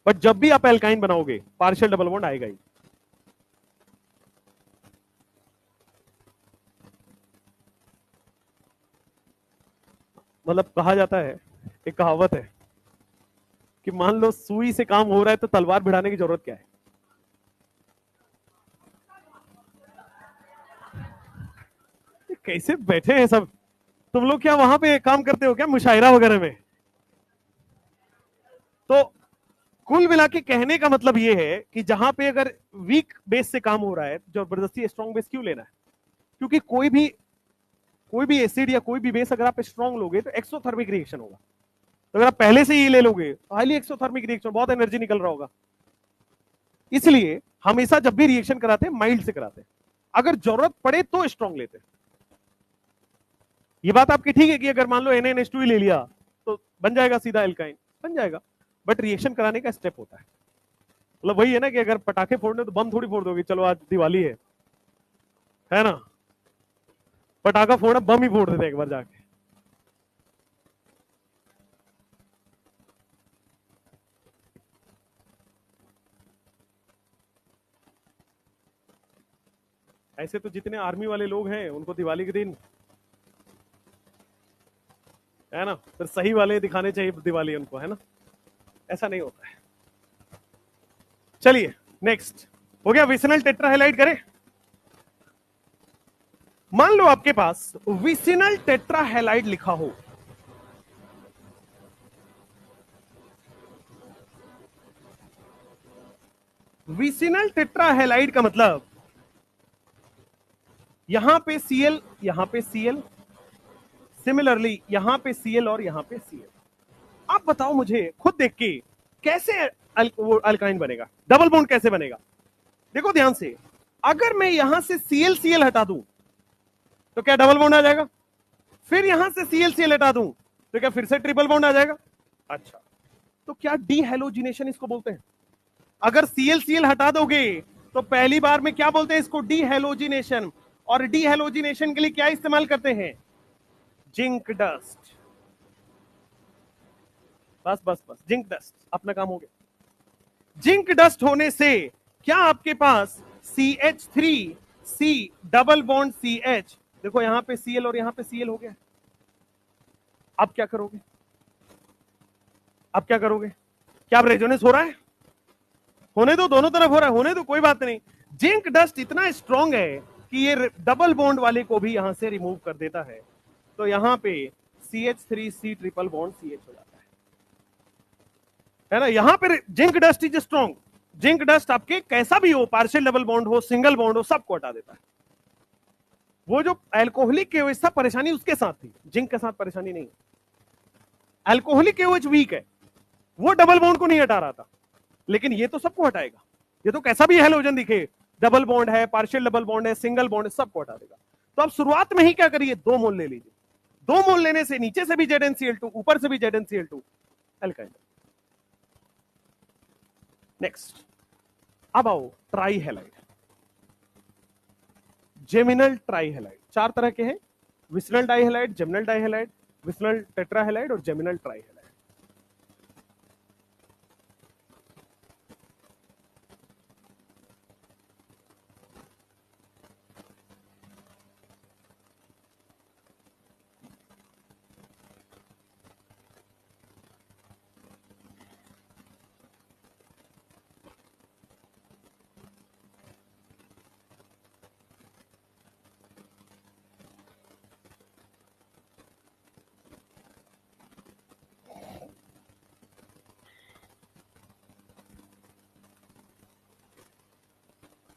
बट जब भी आप एल्काइन बनाओगे पार्शियल डबल बॉन्ड आएगा ही। मतलब कहा जाता है, एक कहावत है कि मान लो सुई से काम हो रहा है तो तलवार भिड़ाने की जरूरत क्या है? कैसे बैठे हैं सब? तुम लोग क्या वहां पे काम करते हो क्या, मुशायरा वगैरह में? तो कुल मिला के कहने का मतलब यह है कि जहां पे अगर वीक बेस से काम हो रहा है, जबरदस्ती स्ट्रॉन्ग बेस क्यों लेना है? क्योंकि कोई भी एसिड या कोई भी बेस अगर आप स्ट्रॉन्ग लोगे तो एक्सोथर्मिक रिएक्शन होगा। तो अगर आप पहले से ही ले लोगे तो हाईली एक्सोथर्मिक रिएक्शन, बहुत एनर्जी निकल रहा होगा। इसलिए हमेशा जब भी रिएक्शन कराते हैं माइल्ड से कराते हैं, अगर जरूरत पड़े तो स्ट्रॉन्ग लेते हैं। ये बात आपकी ठीक है कि अगर मान लो NaNH2 ही ले लिया तो बन जाएगा सीधा एल्काइन, बन जाएगा, बट रिएक्शन कराने का स्टेप होता है। मतलब वही है ना कि अगर पटाखे फोड़ने तो बम थोड़ी फोड़ दोगे, चलो आज दिवाली है ना, पटाखा फोड़ा बम ही फोड़ देते एक बार जाके। ऐसे तो जितने आर्मी वाले लोग हैं उनको दिवाली के दिन, है ना, फिर सही वाले दिखाने चाहिए दिवाली उनको, है ना, ऐसा नहीं होता है। चलिए नेक्स्ट, हो गया विसिनल टेट्राहेलाइड। करें, मान लो आपके पास विसिनल टेट्राहेलाइड लिखा हो, विसिनल टेट्राहेलाइड का मतलब यहां पे Cl, यहां पे Cl, सिमिलरली यहां पे Cl और यहां पे Cl। आप बताओ मुझे खुद देख के कैसे वो अल्काइन बनेगा, डबल बॉन्ड कैसे बनेगा? देखो ध्यान से, अगर मैं यहां से Cl हटा दूं तो क्या डबल बॉन्ड आ जाएगा? फिर यहां से Cl हटा दूं तो क्या फिर से ट्रिपल बॉन्ड आ जाएगा? अच्छा, तो क्या डीहेलोजिनेशन इसको बोलते हैं? अगर Cl हटा दोगे तो पहली बार में क्या बोलते हैं इसको? डीहेलोजिनेशन। और डीहेलोजिनेशन के लिए क्या इस्तेमाल करते हैं? Zinc dust. बस बस बस, जिंक डस्ट, अपना काम हो गया। जिंक डस्ट होने से क्या आपके पास CH3C डबल बॉन्ड CH, देखो यहां पे Cl और यहां पे Cl हो गया। अब क्या करोगे? अब क्या करोगे? क्या अब रेजोनेंस हो रहा है? होने दो, दोनों तरफ हो रहा है, होने दो, कोई बात नहीं। जिंक डस्ट इतना स्ट्रॉन्ग है कि ये डबल बॉन्ड वाले को भी यहां से रिमूव कर देता है, तो यहां पे CH3C ट्रिपल बॉन्ड CH हो जाता है ना। यहां पे zinc dust is strong. Zinc dust आपके कैसा भी हो, पार्शियल डबल बॉन्ड हो, सिंगल बॉन्ड हो, सबको हटा देता है। वो जो एल्कोहलिक केओएच था, परेशानी उसके साथ थी, जिंक के साथ परेशानी नहीं। एल्कोहलिक केओएच वीक है, वो डबल बॉन्ड को नहीं हटा रहा था, लेकिन ये तो सबको हटाएगा। ये तो कैसा भी हेलोजन दिखे, डबल बॉन्ड है, पार्शियल डबल बॉन्ड है, सिंगल बॉन्ड है, सबको हटा देगा। तो आप शुरुआत में ही क्या करिए, 2 मोल ले लीजिए। 2 मोल लेने से नीचे से भी ZnCl2, ऊपर से भी ZnCl2, एल्काइन। नेक्स्ट, अब आओ ट्राइहेलाइड, जेमिनल ट्राइहेलाइड। 4 तरह के हैं, vicinal dihalide, geminal dihalide, vicinal tetrahalide और जेमिनल ट्राइहेलाइड।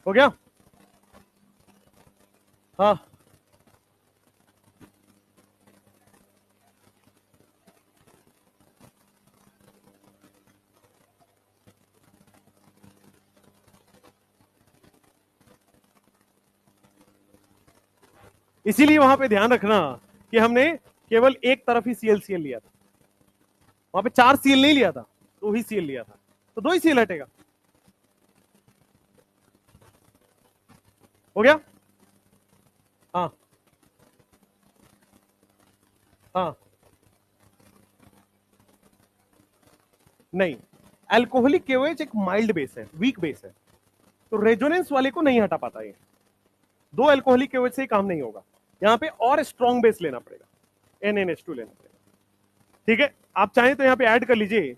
हो गया? हाँ, इसीलिए वहां पे ध्यान रखना कि हमने केवल एक तरफ ही ClCl लिया था, वहां पे 4 Cl नहीं लिया था, 2 ही Cl लिया था, तो 2 ही Cl हटेगा। हो गया? हाँ हाँ, नहीं, अल्कोहलिक KOH एक माइल्ड बेस है, वीक बेस है, तो रेजोनेंस वाले को नहीं हटा पाता ये। 2 अल्कोहलिक KOH से ही काम नहीं होगा, यहां पे और स्ट्रॉन्ग बेस लेना पड़ेगा, NaNH2 लेना पड़ेगा। ठीक है, आप चाहें तो यहां पे ऐड कर लीजिए,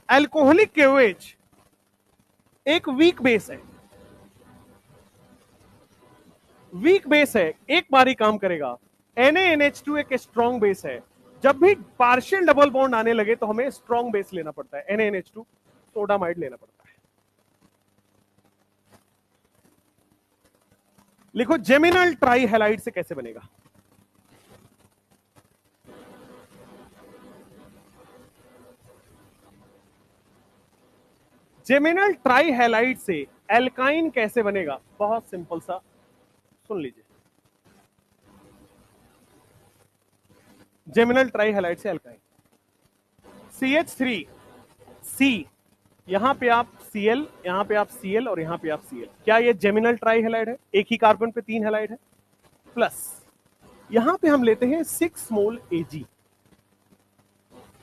अल्कोहलिक KOH एक वीक बेस है, वीक बेस है, एक बार ही काम करेगा। NaNH2 एक स्ट्रॉन्ग बेस है, जब भी पार्शियल डबल बॉन्ड आने लगे तो हमें स्ट्रॉन्ग बेस लेना पड़ता है, NaNH2 सोडामाइड लेना पड़ता है। लिखो जेमिनल ट्राइहेलाइड से कैसे बनेगा। जेमिनल ट्राइहेलाइड से एल्काइन कैसे बनेगा, बहुत सिंपल सा, सुन लीजिए। जेमिनल ट्राइहेलाइड से एल्काइन, CH3C, यहां पे आप Cl, यहां पे आप Cl और यहां पे आप Cl, क्या ये जेमिनल ट्राइहेलाइड है? एक ही कार्बन पे 3 हेलाइड है, प्लस यहां पे हम लेते हैं 6 मोल Ag,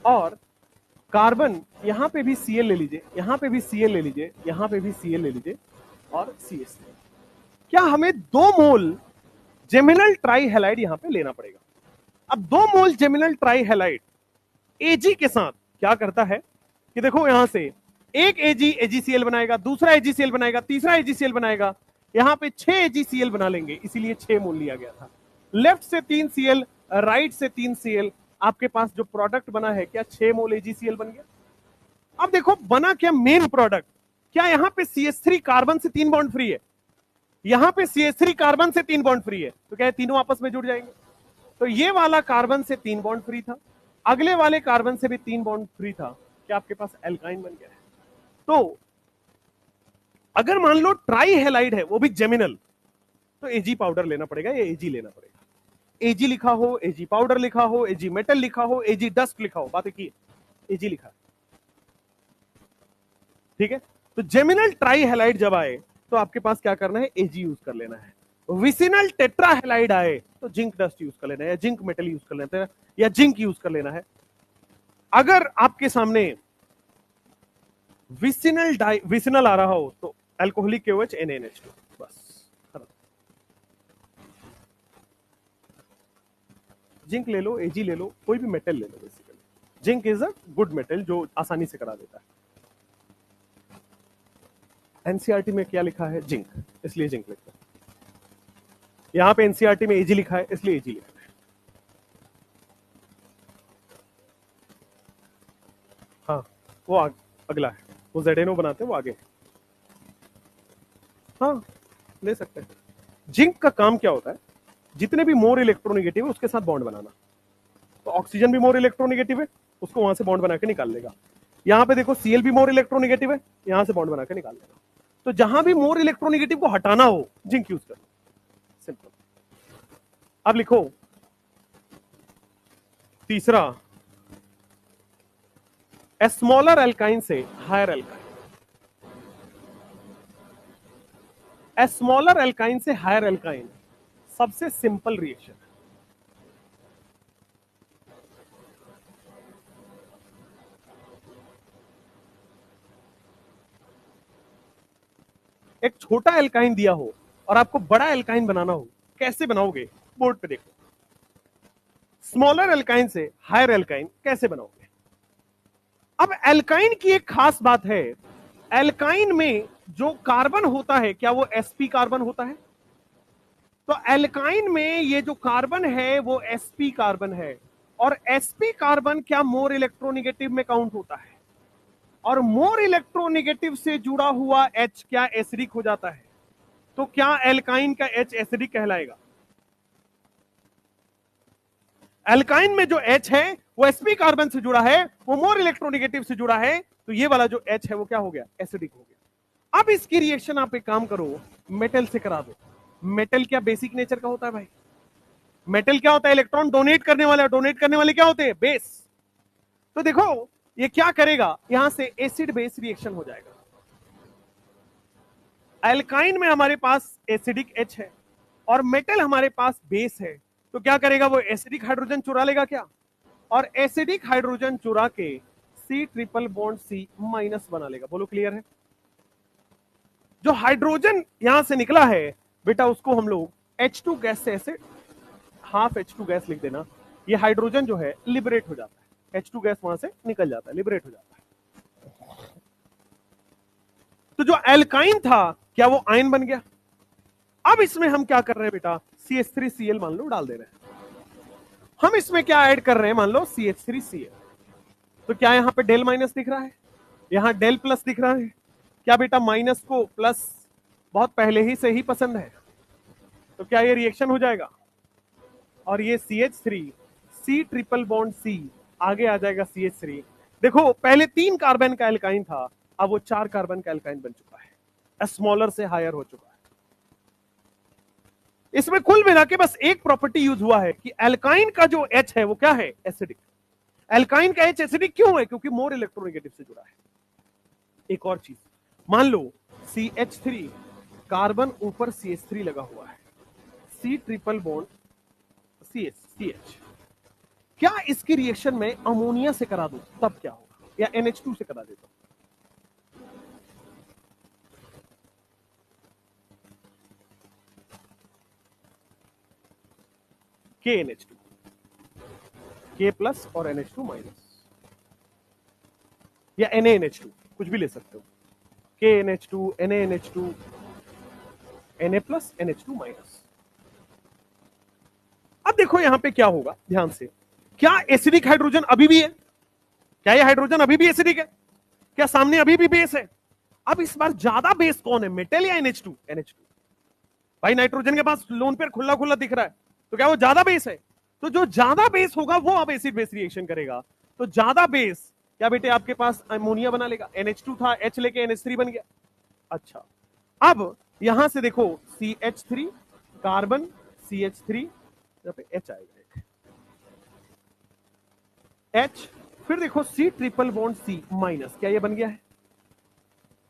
और कार्बन यहां पे भी Cl ले लीजिए, यहां पे भी Cl ले लीजिए, यहां पे भी Cl ले लीजिए, और CH3। क्या हमें 2 मोल जेमिनल ट्राइहेलाइड यहां पे लेना पड़ेगा। अब 2 मोल जेमिनल ट्राइहेलाइड Ag के साथ क्या करता है कि देखो, यहां से एक AgCl बनाएगा, दूसरा AgCl बनाएगा, तीसरा AgCl बनाएगा, यहां पे 6 AgCl बना लेंगे, इसीलिए 6 मोल लिया गया था। लेफ्ट से 3 Cl, राइट से 3 Cl, आपके पास जो प्रोडक्ट बना है, क्या 6 मोल AgCl बन गया। अब देखो बना क्या मेन प्रोडक्ट, क्या यहां पे CH3 कार्बन से 3 बॉन्ड फ्री है, यहां पे CH3 कार्बन से 3 बॉन्ड फ्री है, तो क्या तीनों आपस में जुड़ जाएंगे। तो ये वाला कार्बन से 3 बॉन्ड फ्री था, अगले वाले कार्बन से भी 3 बॉन्ड फ्री था, क्या आपके पास एल्काइन बन गया है। तो अगर मान लो ट्राई हेलाइड है, वो भी जेमिनल, तो एजी पाउडर लेना पड़ेगा या एजी लेना पड़ेगा। एजी लिखा हो, एजी पाउडर लिखा हो, एजी मेटल लिखा हो, एजी डस्ट लिखा हो, बात एक ही, एजी लिखा है। ठीक है, तो जेमिनल ट्राई हेलाइड जब आए तो आपके पास क्या करना है, एजी यूज कर लेना है। विसिनल टेट्रा हेलाइड आए तो जिंक डस्ट यूज कर लेना है, या जिंक मेटल यूज कर लेना है, या जिंक यूज कर लेना है। अगर आपके सामने विसिनल आ रहा हो तो अल्कोहलिक KOH NaNH2, बस। जिंक ले लो, एजी ले लो, कोई भी मेटल ले लो, basically zinc is a good metal जो आसानी से करा देता है। एनसीईआरटी में क्या लिखा है, जिंक, इसलिए जिंक लिखा है। यहां पे एनसीईआरटी में एजी लिखा है, इसलिए एजी लिखा है। हाँ, वो अगला है, वो जेडेनो बनाते हैं, वो आगे। हाँ, ले सकते हैं। जिंक का काम क्या होता है, जितने भी मोर इलेक्ट्रोनिगेटिव है उसके साथ बॉन्ड बनाना। तो ऑक्सीजन भी मोर इलेक्ट्रोनिगेटिव है, उसको वहां से बॉन्ड बना के निकाल लेगा। यहां पे देखो Cl भी मोर इलेक्ट्रोनिगेटिव है, यहां से बॉन्ड बना के निकाल लेगा। तो जहां भी मोर इलेक्ट्रोनिगेटिव को हटाना हो, जिंक यूज करना, सिंपल। अब लिखो तीसरा, स्मॉलर एल्काइन से हायर एल्काइन, स्मॉलर एल्काइन से हायर एल्काइन सबसे सिंपल रिएक्शन है। एक छोटा एल्काइन दिया हो और आपको बड़ा एल्काइन बनाना हो, कैसे बनाओगे? बोर्ड पे देखो, स्मॉलर एल्काइन से हायर एल्काइन कैसे बनाओगे? अब एल्काइन की एक खास बात है, एल्काइन में जो कार्बन होता है क्या वो sp कार्बन होता है? तो एल्काइन में ये जो कार्बन है वो sp कार्बन है, और sp कार्बन क्या मोर इलेक्ट्रोनिगेटिव में काउंट होता है, और मोर इलेक्ट्रोनिगेटिव से जुड़ा हुआ H क्या एसिडिक हो जाता है? तो क्या एल्काइन का H एसिडिक कहलाएगा? एल्काइन में जो H है वो sp कार्बन से जुड़ा है, वो मोर इलेक्ट्रोनिगेटिव से जुड़ा है, तो ये वाला जो H है वो क्या हो गया? एसिडिक हो गया। अब इसकी रिएक्शन आप एक काम करो, मेटल से करा दो। मेटल क्या बेसिक नेचर का होता है भाई? मेटल क्या होता है? इलेक्ट्रॉन डोनेट करने वाला। डोनेट करने वाले क्या होते हैं? बेस। तो देखो ये क्या करेगा, यहां से एसिड बेस रिएक्शन हो जाएगा। एल्काइन में हमारे पास एसिडिक H है और मेटल हमारे पास बेस है, तो क्या करेगा? वो एसिडिक हाइड्रोजन चुरा लेगा क्या, और एसिडिक हाइड्रोजन चुरा के C triple bond C minus बना लेगा। बोलो क्लियर है? जो हाइड्रोजन यहां से निकला है बेटा, उसको हम लोग H2 गैस से ऐसे हाफ H2 गैस लिख देना, ये हाइड्रोजन जो है लिबरेट हो जाता है, H2 गैस वहां से निकल जाता है, लिबरेट हो जाता है। तो जो एल्काइन था क्या वो आयन बन गया? अब इसमें हम क्या कर रहे हैं बेटा, CH3Cl मान लो डाल दे रहे हैं। हम इसमें क्या ऐड कर रहे हैं, मान लो CH3Cl, तो क्या यहां पे डेल माइनस दिख रहा है, यहां डेल प्लस दिख रहा है? क्या बेटा माइनस को प्लस बहुत पहले ही से ही पसंद है, तो क्या ये रिएक्शन हो जाएगा? और ये CH3 C triple bond C आगे आ जाएगा CH3। देखो पहले 3 कार्बन का एल्काइन था, अब वो 4 कार्बन का एल्काइन बन चुका है, स्मॉलर से हायर हो चुका है। इसमें कुल मिला के बस एक प्रॉपर्टी यूज हुआ है कि एल्काइन का जो H है वो क्या है? एसिडिक। एल्काइन का H एसिडिक क्यों है? क्योंकि मोर इलेक्ट्रोनेगेटिव से जुड़ा है। एक और चीज, मान लो CH3 कार्बन ऊपर CH3 लगा हुआ है, C ट्रिपल बॉन्ड CH, क्या इसकी रिएक्शन में अमोनिया से करा दूं तब क्या होगा, या NH2 से करा देता हूं? KNH2, K प्लस और NH2 माइनस, या NaNH2, कुछ भी ले सकते हो, KNH2, NaNH2, Na plus NH2 minus. अब देखो यहां पे क्या होगा, ध्यान से, क्या एसिडिक हाइड्रोजन अभी भी है? क्या ये हाइड्रोजन अभी भी एसिडिक है? क्या सामने अभी भी बेस है? अब इस बार ज्यादा बेस कौन है, मेटल या NH2? NH2 भाई, नाइट्रोजन के पास लोन पेयर खुला खुला दिख रहा है, तो क्या वो ज्यादा बेस है? तो जो ज्यादा बेस होगा वो अब एसिड बेस रिएक्शन करेगा। तो ज्यादा बेस क्या बेटे आपके पास अमोनिया बना लेगा, NH2 था H लेके NH3 बन गया। अच्छा, अब यहां से देखो CH3 कार्बन CH3, यहां पे H आएगा, एक H, फिर देखो C triple bond C minus, क्या ये बन गया है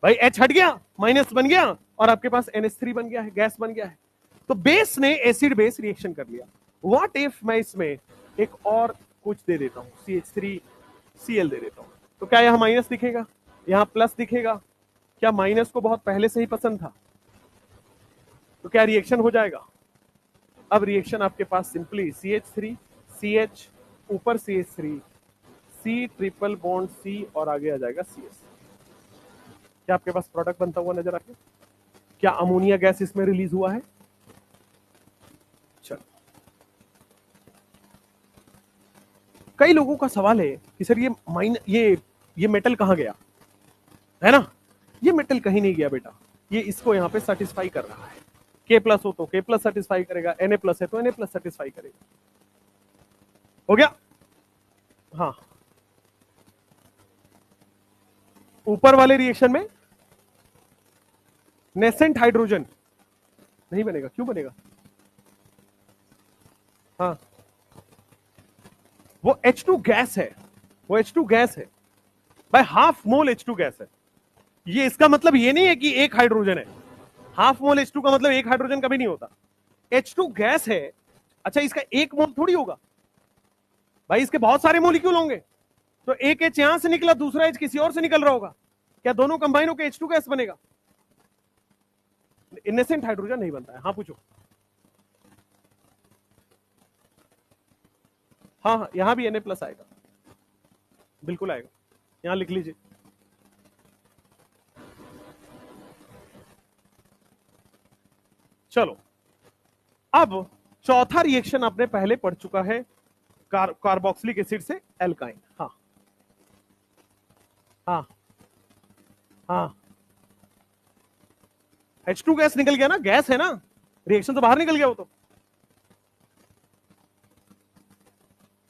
भाई? H हट गया, माइनस बन गया, और आपके पास NH3 बन गया है, गैस बन गया है। तो बेस ने एसिड बेस रिएक्शन कर लिया। व्हाट इफ मैं इसमें एक और कुछ दे देता हूं, CH3Cl दे देता हूं, तो क्या यहां माइनस दिखेगा, यहां प्लस दिखेगा? क्या माइनस को बहुत पहले से ही पसंद था? तो क्या रिएक्शन हो जाएगा? अब रिएक्शन आपके पास सिंपली CH3 CH ऊपर CH3 C triple bond C और आगे आ जाएगा CS। क्या आपके पास प्रोडक्ट बनता हुआ नजर आ गया? क्या अमोनिया गैस इसमें रिलीज हुआ है? चलो, कई लोगों का सवाल है कि सर ये मेटल कहां गया, है ना? ये मेटल कहीं नहीं गया बेटा, ये इसको यहां पे सेटिस्फाई कर रहा है। K प्लस हो तो K प्लस सेटिस्फाई करेगा, Na प्लस है तो Na प्लस सेटिस्फाई करेगा। हो गया? हाँ, ऊपर वाले रिएक्शन में नेसेंट हाइड्रोजन नहीं बनेगा। क्यों बनेगा? हाँ, वो H2 गैस है, वो H2 गैस है भाई, हाफ मोल H2 गैस है। ये इसका मतलब ये नहीं है कि एक हाइड्रोजन है, हाफ मोल H2 का मतलब एक हाइड्रोजन कभी नहीं होता। H2 गैस है, अच्छा इसका एक मोल थोड़ी होगा भाई, इसके बहुत सारे मोलिक्यूल होंगे। तो एक H यहां से निकला, दूसरा H किसी और से निकल रहा होगा, क्या दोनों कंबाइन होकर H2 गैस बनेगा? इनेसेंट हाइड्रोजन नहीं बनता है। हाँ पूछो। हाँ हाँ, यहां भी Na+ आएगा, बिल्कुल आएगा, यहां लिख लीजिए। चलो, अब चौथा रिएक्शन आपने पहले पढ़ चुका है, कार्बोक्सिलिक एसिड से एल्काइन। हाँ हाँ हाँ, H2 गैस निकल गया ना, गैस है ना, रिएक्शन तो बाहर निकल गया, वो तो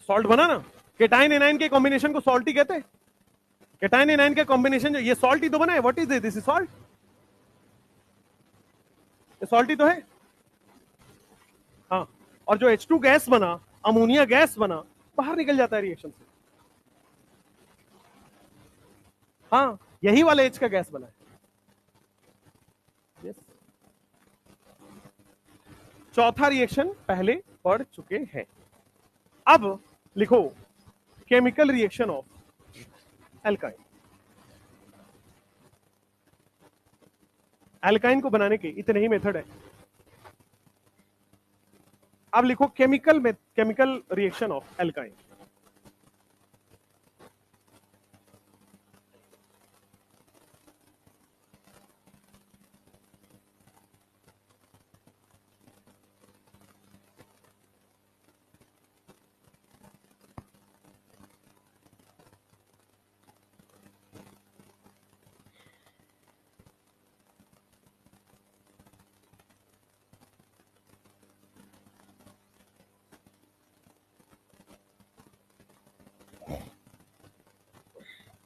सॉल्ट बना ना। केटाइन एनाइन के कॉम्बिनेशन को सॉल्ट ही कहते हैं। केटाइन एनाइन के कॉम्बिनेशन जो ये सॉल्ट ही तो बना है। What is this? Is salt, ये सॉल्ट ही तो है। हाँ, और जो H2 गैस बना, अमोनिया गैस बना, बाहर निकल जाता है रिएक्शन से। हाँ, यही वाला H का गैस बना है। yes. चौथा रिएक्शन पहले पढ़ चुके हैं। अब लिखो chemical reaction of alkyne. Alkyne को बनाने के इतने ही मेथड है। अब लिखो केमिकल रिएक्शन ऑफ एल्काइन।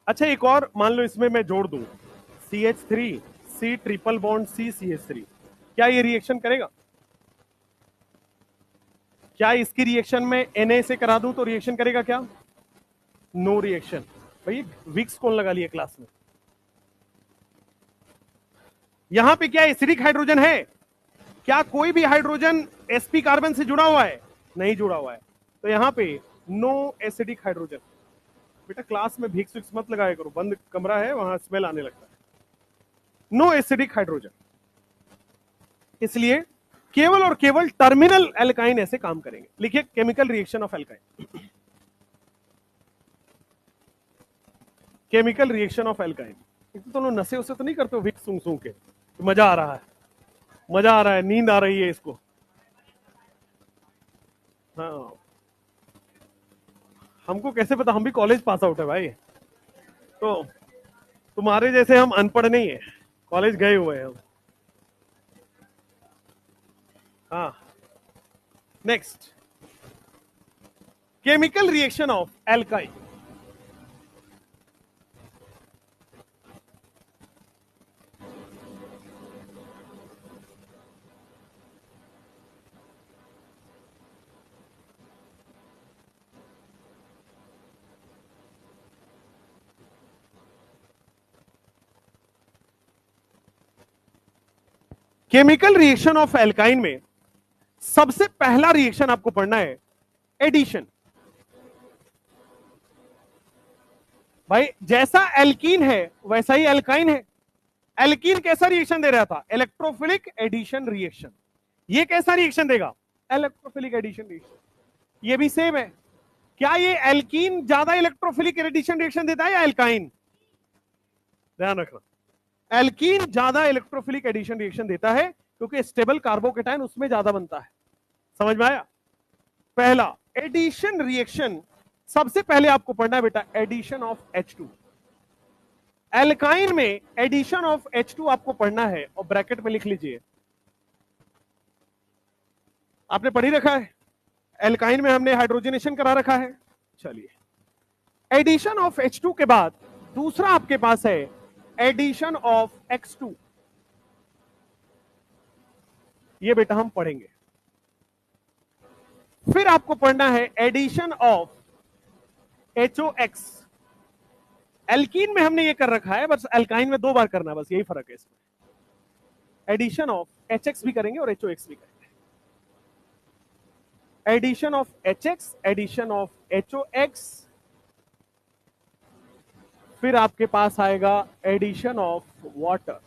अच्छा, एक और मान लो इसमें मैं जोड़ दूं CH3 C triple bond C CH3, क्या ये रिएक्शन करेगा? क्या इसकी रिएक्शन में Na से करा दूं तो रिएक्शन करेगा क्या? No reaction. भाई विक्स कौन लगा लिया क्लास में? यहां पे क्या एसिडिक हाइड्रोजन है? क्या कोई भी हाइड्रोजन sp कार्बन से जुड़ा हुआ है? नहीं जुड़ा हुआ है, तो यहां पे नो एसिडिक हाइड्रोजन। बेटा क्लास में भिक्स विक्स मत लगाया करो, बंद कमरा है, वहां स्मेल आने लगता है। नो एसिडिक हाइड्रोजन, इसलिए केवल और केवल टर्मिनल एल्काइन ऐसे काम करेंगे। लिखिए chemical reaction of alkyne. Chemical reaction of alkyne. दोनों नशे उसे तो नहीं करते हो विक्स सूंघ सूंघ के? तो मजा आ रहा है, मजा आ रहा है, नींद आ रही है इसको। हाँ, हमको कैसे पता, हम भी कॉलेज पास आउट है भाई, तो तुम्हारे जैसे हम अनपढ़ नहीं है, कॉलेज गए हुए हैं हम। हाँ, next chemical reaction of alkyne. Chemical reaction of alkyne में सबसे पहला रिएक्शन आपको पढ़ना है एडिशन। भाई जैसा एल्कीन है वैसा ही एल्काइन है। एल्कीन कैसा रिएक्शन दे रहा था? Electrophilic addition reaction. ये कैसा रिएक्शन देगा? Electrophilic addition reaction. ये भी सेम है। क्या ये एल्कीन ज्यादा इलेक्ट्रोफिलिक एडिशन रिएक्शन देता है या एल्काइन? ध्यान रखना, एल्कीन ज्यादा इलेक्ट्रोफिलिक एडिशन रिएक्शन देता है क्योंकि स्टेबल कार्बोकेटाइन उसमें ज्यादा बनता है। समझ में आया? पहला एडिशन रिएक्शन सबसे पहले आपको पढ़ना है बेटा, एडिशन ऑफ H2। एल्काइन में एडिशन ऑफ H2 आपको पढ़ना है, और ब्रैकेट में लिख लीजिए, आपने पढ़ी रखा है, एल्काइन में हमने हाइड्रोजनेशन करा रखा है। चलिए, एडिशन ऑफ H2 के बाद दूसरा आपके पास है एडिशन ऑफ X2। ये बेटा हम पढ़ेंगे। फिर आपको पढ़ना है एडिशन ऑफ HOX। एल्कीन में हमने ये कर रखा है, बस एल्काइन में 2 बार करना है, बस यही फर्क है इसमें। एडिशन ऑफ HX भी करेंगे और HOX भी करेंगे। Addition of HX, addition of HOX, फिर आपके पास आएगा एडिशन ऑफ वाटर।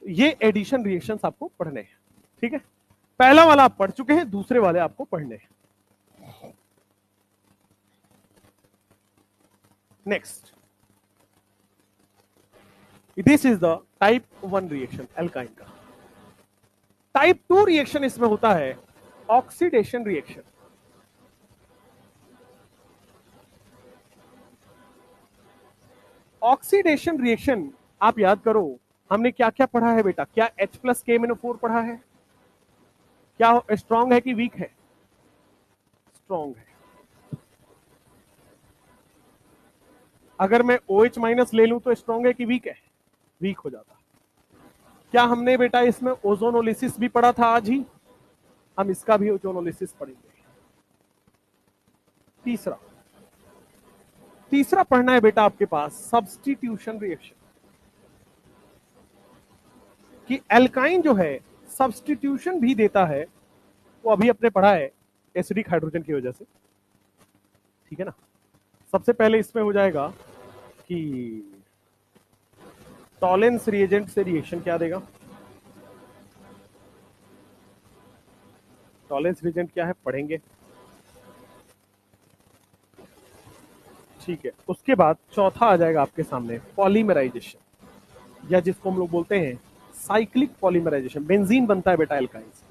ये एडिशन रिएक्शंस आपको पढ़ने हैं, ठीक है। पहला वाला आप पढ़ चुके हैं, दूसरे वाले आपको पढ़ने हैं। Next, this is the type 1 reaction alkyne का। टाइप 2 रिएक्शन इसमें होता है ऑक्सीडेशन रिएक्शन। ऑक्सीडेशन रिएक्शन आप याद करो, हमने क्या क्या पढ़ा है बेटा? क्या H+KMnO4 पढ़ा है? क्या स्ट्रॉन्ग है कि वीक है? स्ट्रॉन्ग है। अगर मैं OH- ले लूं तो स्ट्रॉन्ग है कि वीक है? वीक हो जाता। क्या हमने बेटा इसमें ओजोनोलिसिस भी पढ़ा था आज ही? हम इसका भी ओजोनोलिसिस पढ़ेंगे। तीसरा पढ़ना है बेटा आपके पास सब्स्टिट्यूशन रिएक्शन, कि एल्काइन जो है सब्स्टिट्यूशन भी देता है। वो अभी अपने पढ़ा है एसिडिक हाइड्रोजन की वजह से, ठीक है ना। सबसे पहले इसमें हो जाएगा कि टॉलेंस रिएजेंट से रिएक्शन क्या देगा? टॉलेंस रिएजेंट क्या है पढ़ेंगे, ठीक है। उसके बाद चौथा आ जाएगा आपके सामने पॉलीमराइजेशन, या जिसको हम लोग बोलते हैं साइक्लिक पॉलीमराइजेशन। बेंजीन बनता है बेटा एल्काइन से,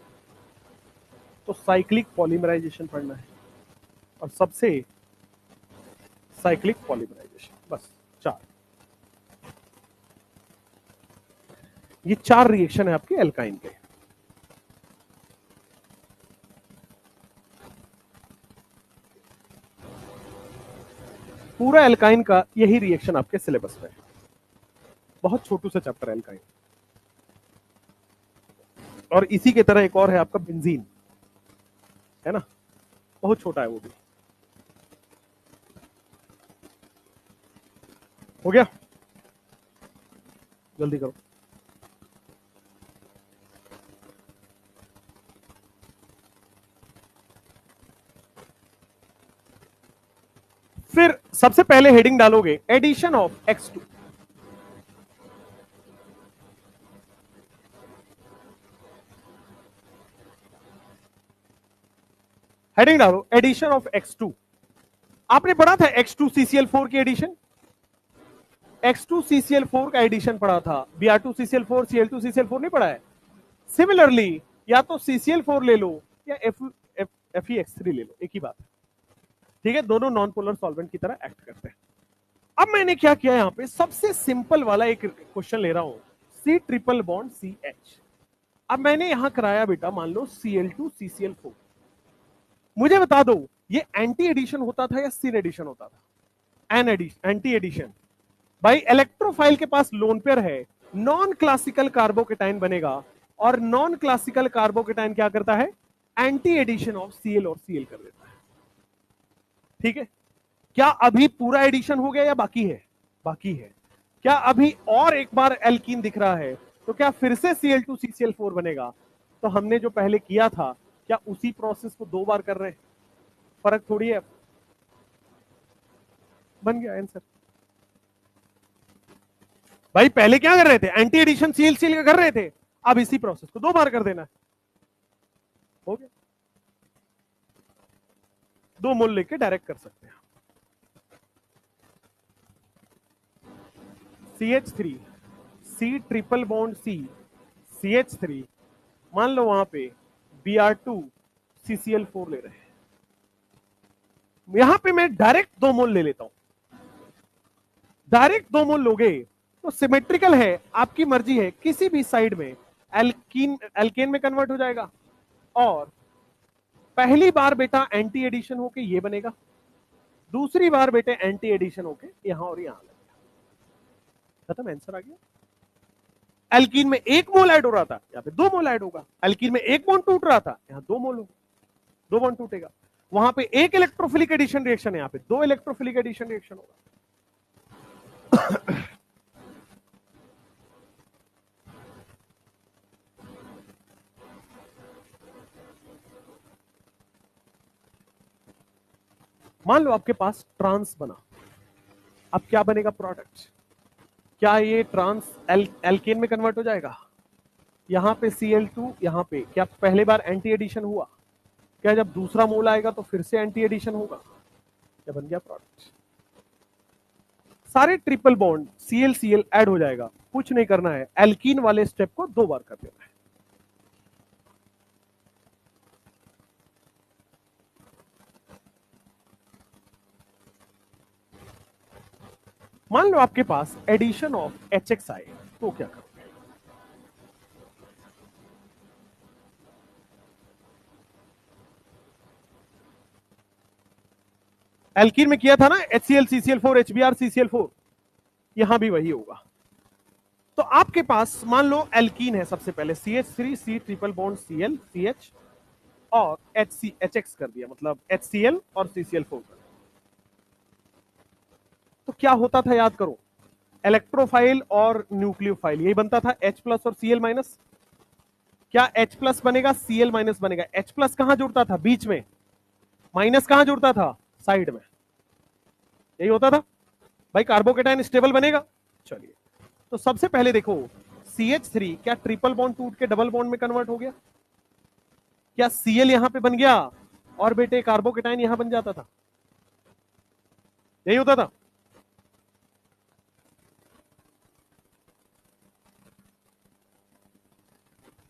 तो साइक्लिक पॉलीमराइजेशन पढ़ना है। और सबसे साइक्लिक पॉलीमराइजेशन, बस 4। ये 4 रिएक्शन है आपके एल्काइन के। पूरा एल्काइन का यही रिएक्शन आपके सिलेबस में है। बहुत छोटू सा चैप्टर है एल्काइन। और इसी के तरह एक और है आपका बेंजीन, है ना, बहुत छोटा है वो भी। हो गया, जल्दी करो। फिर सबसे पहले हेडिंग डालोगे एडिशन ऑफ X2। हेडिंग डालो एडिशन ऑफ X2। आपने पढ़ा था X2CCl4 की एडिशन, X2CCl4 का एडिशन पढ़ा था। Br2CCl4 Cl2CCl4 नहीं पढ़ा है? सिमिलरली या तो CCl4 ले लो या FeX3 ले लो, एक ही बात है, ठीक है। दोनों नॉन पोलर सॉल्वेंट की तरह एक्ट करते हैं। अब मैंने क्या किया यहां पे, सबसे सिंपल वाला एक क्वेश्चन ले रहा हूं, C ट्रिपल बॉन्ड CH। अब मैंने यहां कराया बेटा मान लो Cl2CCl4। मुझे बता दो ये एंटी एडिशन होता था या सिन एडिशन होता था? Anti addition. भाई इलेक्ट्रोफाइल के पास लोन पेयर है, नॉन क्लासिकल कार्बोकेटाइन बनेगा, और नॉन क्लासिकल कार्बोकेटाइन क्या करता है? एंटी एडिशन ऑफ Cl और Cl कर देता है, ठीक है। क्या अभी पूरा एडिशन हो गया या बाकी है? बाकी है। क्या अभी और एक बार एल्कीन दिख रहा है तो क्या फिर से Cl2CCl4 बनेगा? तो हमने जो पहले किया था क्या उसी प्रोसेस को 2 बार कर रहे हैं? फर्क थोड़ी है। बन गया आंसर। भाई पहले क्या कर रहे थे? एंटी एडिशन Cl का कर रहे थे, अब इसी प्रोसेस को 2 बार कर देना है। हो गया, 2 मोल लेके डायरेक्ट कर सकते हैं। CH3 C triple bond CH3, मान लो वहां पे Br2CCl4 ले रहे हैं, यहां पे मैं डायरेक्ट 2 मोल ले लेता हूं। डायरेक्ट 2 मोल लोगे तो सिमेट्रिकल है, आपकी मर्जी है, किसी भी साइड में एल्केन में कन्वर्ट हो जाएगा। और पहली बार बेटा एंटी एडिशन होके ये बनेगा, दूसरी बार बेटे एंटी एडिशन होके यहां और यहां लगेगा। खत्म, आंसर आ गया। एल्कीन में 1 मोल ऐड हो रहा था, यहाँ पे 2 मोल ऐड होगा। एल्कीन में 1 बॉन्ड टूट रहा था, यहाँ 2 मोल होगा, 2 बॉन्ड टूटेगा। वहां पे 1 इलेक्ट्रोफिलिक एडिशन रिएक्शन है, यहाँ पे 2 इलेक्ट्रोफिलिक एडिशन रिएक्शन होगा। मान लो आपके पास ट्रांस बना, अब क्या बनेगा प्रोडक्ट? क्या ये ट्रांस एल्केन में कन्वर्ट हो जाएगा? यहां पे Cl2, यहां पे क्या पहले बार एंटी एडिशन हुआ? क्या जब दूसरा मोल आएगा तो फिर से एंटी एडिशन होगा? क्या बन गया प्रोडक्ट? सारे ट्रिपल बॉन्ड Cl ऐड हो जाएगा, कुछ नहीं करना है, एल्कीन वाले स्टेप को 2 बार कर देना है। मान लो आपके पास एडिशन ऑफ HX आए तो क्या करोगे? एल्कीन में किया था ना, HCl CCl4 HBr CCl4, यहां भी वही होगा। तो आपके पास मान लो एल्कीन है, सबसे पहले CH3 C triple bond Cl CH और HX कर दिया, मतलब HCl और CCl4 कर। तो क्या होता था याद करो, इलेक्ट्रोफाइल और न्यूक्लियोफाइल यही बनता था, H प्लस और Cl माइनस। क्या H प्लस बनेगा, Cl माइनस बनेगा। H प्लस कहां जुड़ता था? बीच में। माइनस कहां जुड़ता था? साइड में। यही होता था भाई, कार्बोकेटाइन स्टेबल बनेगा। चलिए, तो सबसे पहले देखो CH3 क्या ट्रिपल बॉन्ड टूट के डबल बॉन्ड में कन्वर्ट हो गया? क्या Cl यहां पे बन गया और बेटे कार्बोकेटाइन यहां बन जाता था? यही होता था।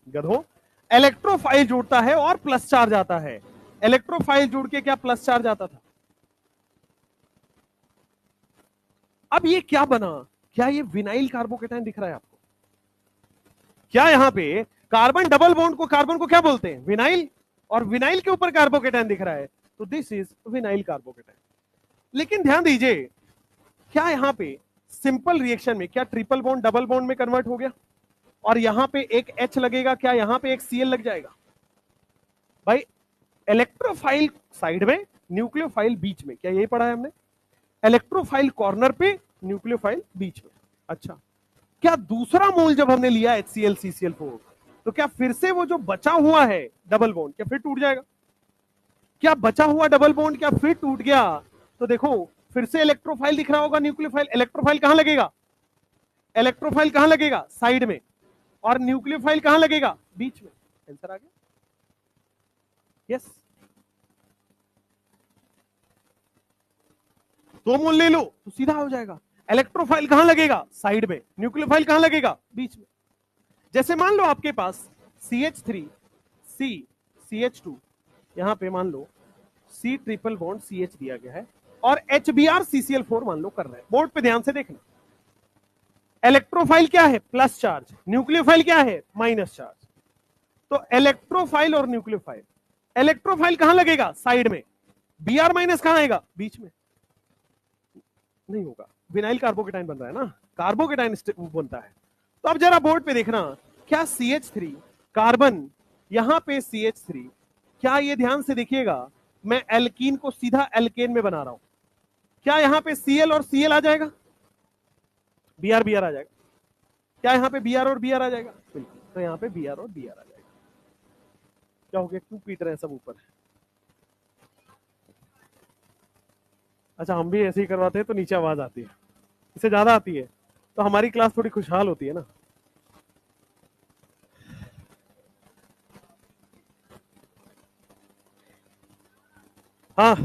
गधो, इलेक्ट्रोफाइल जुड़ता है और प्लस चार्ज आता है। इलेक्ट्रोफाइल जुड़ के क्या प्लस चार्ज आता था? अब ये क्या बना? क्या ये विनाइल कार्बोकेटाइन दिख रहा है आपको? क्या यहां पे कार्बन डबल बॉन्ड को, कार्बन को क्या बोलते हैं? विनाइल, और विनाइल के ऊपर कार्बोकेटाइन दिख रहा है, तो दिस इज विनाइल कार्बोकेटाइन। लेकिन ध्यान दीजिए, क्या यहां पे सिंपल रिएक्शन में क्या ट्रिपल बॉन्ड डबल बॉन्ड में कन्वर्ट हो गया और यहां पे एक H लगेगा, क्या यहां पे एक Cl लग जाएगा? भाई इलेक्ट्रोफाइल साइड में, न्यूक्लियोफाइल बीच में, क्या यही पढ़ा है हमने? इलेक्ट्रोफाइल कॉर्नर पे, न्यूक्लियोफाइल बीच में। अच्छा, क्या दूसरा मोल जब हमने लिया HCl CCl4 तो क्या फिर से वो जो बचा हुआ है डबल बॉन्ड क्या फिर टूट जाएगा? क्या बचा हुआ डबल बॉन्ड क्या फिर टूट गया? तो देखो फिर से इलेक्ट्रोफाइल दिख रहा होगा, न्यूक्लियोफाइल। इलेक्ट्रोफाइल कहां लगेगा? इलेक्ट्रोफाइल कहां लगेगा? साइड में। और न्यूक्लियोफाइल कहां लगेगा? बीच में। आंसर आ गया? यस। 2 मोल ले लो तो सीधा हो जाएगा। इलेक्ट्रोफाइल कहां लगेगा? साइड में। न्यूक्लियोफाइल कहां लगेगा? बीच में। जैसे मान लो आपके पास CH3 C CH2, यहां पे मान लो C ट्रिपल बॉन्ड CH दिया गया है और HBr CCl4 मान लो कर रहे हैं। बोर्ड पे ध्यान से देखना, इलेक्ट्रोफाइल क्या है? Plus charge. न्यूक्लियोफाइल क्या है? Minus charge. तो इलेक्ट्रोफाइल और न्यूक्लियोफाइल, इलेक्ट्रोफाइल कहां लगेगा? साइड में। Br माइनस कहां आएगा? बीच में। नहीं होगा, विनाइल कार्बोकेटाइन बन रहा है ना, कार्बोकेटाइन बनता है। तो अब जरा बोर्ड पे देखना, क्या CH3 कार्बन, यहां पे CH3, क्या ये ध्यान से देखिएगा, मैं एल्कीन को सीधा एल्केन में बना रहा हूं, क्या यहां पे Cl और Cl आ जाएगा? Br Br आ जाएगा। क्या यहां पे Br और Br आ जाएगा? बिल्कुल, तो यहां पे Br और Br आ जाएगा। क्या हो गया, क्यों पीट रहे हैं सब ऊपर? अच्छा, हम भी ऐसे ही करवाते हैं तो नीचे आवाज आती है, इससे ज्यादा आती है, तो हमारी क्लास थोड़ी खुशहाल होती है ना। हाँ,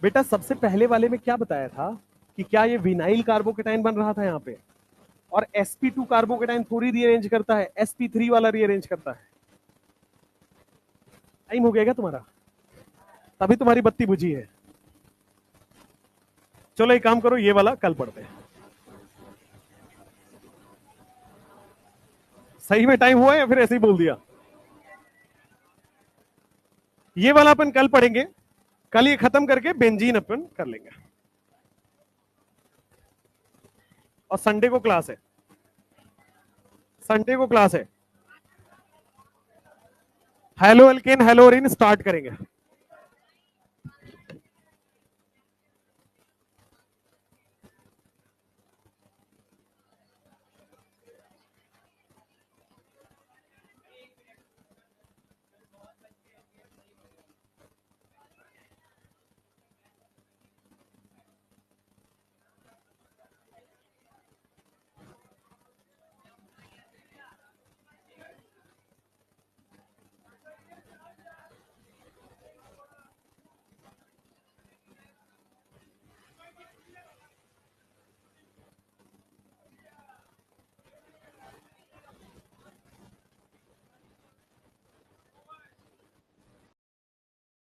बेटा सबसे पहले वाले में क्या बताया था कि क्या ये विनाइल कार्बोकेटाइन बन रहा था यहाँ पे, और sp2 कार्बोकेटाइन थोड़ी रीअरेंज करता है, sp3 वाला रीअरेंज करता है। टाइम हो गया क्या तुम्हारा? तभी तुम्हारी बत्ती बुझी है। चलो एक काम करो, ये वाला कल पढ़ते हैं। सही में टाइम हुआ या फिर ऐसे ही बोल दिया? ये वाला अपन कल पढ़ेंगे, कल ये खत्म करके बेंजीन अपन कर लेंगे, और संडे को क्लास है, संडे को क्लास है। हेलो एल्केन हेलोरिन स्टार्ट करेंगे।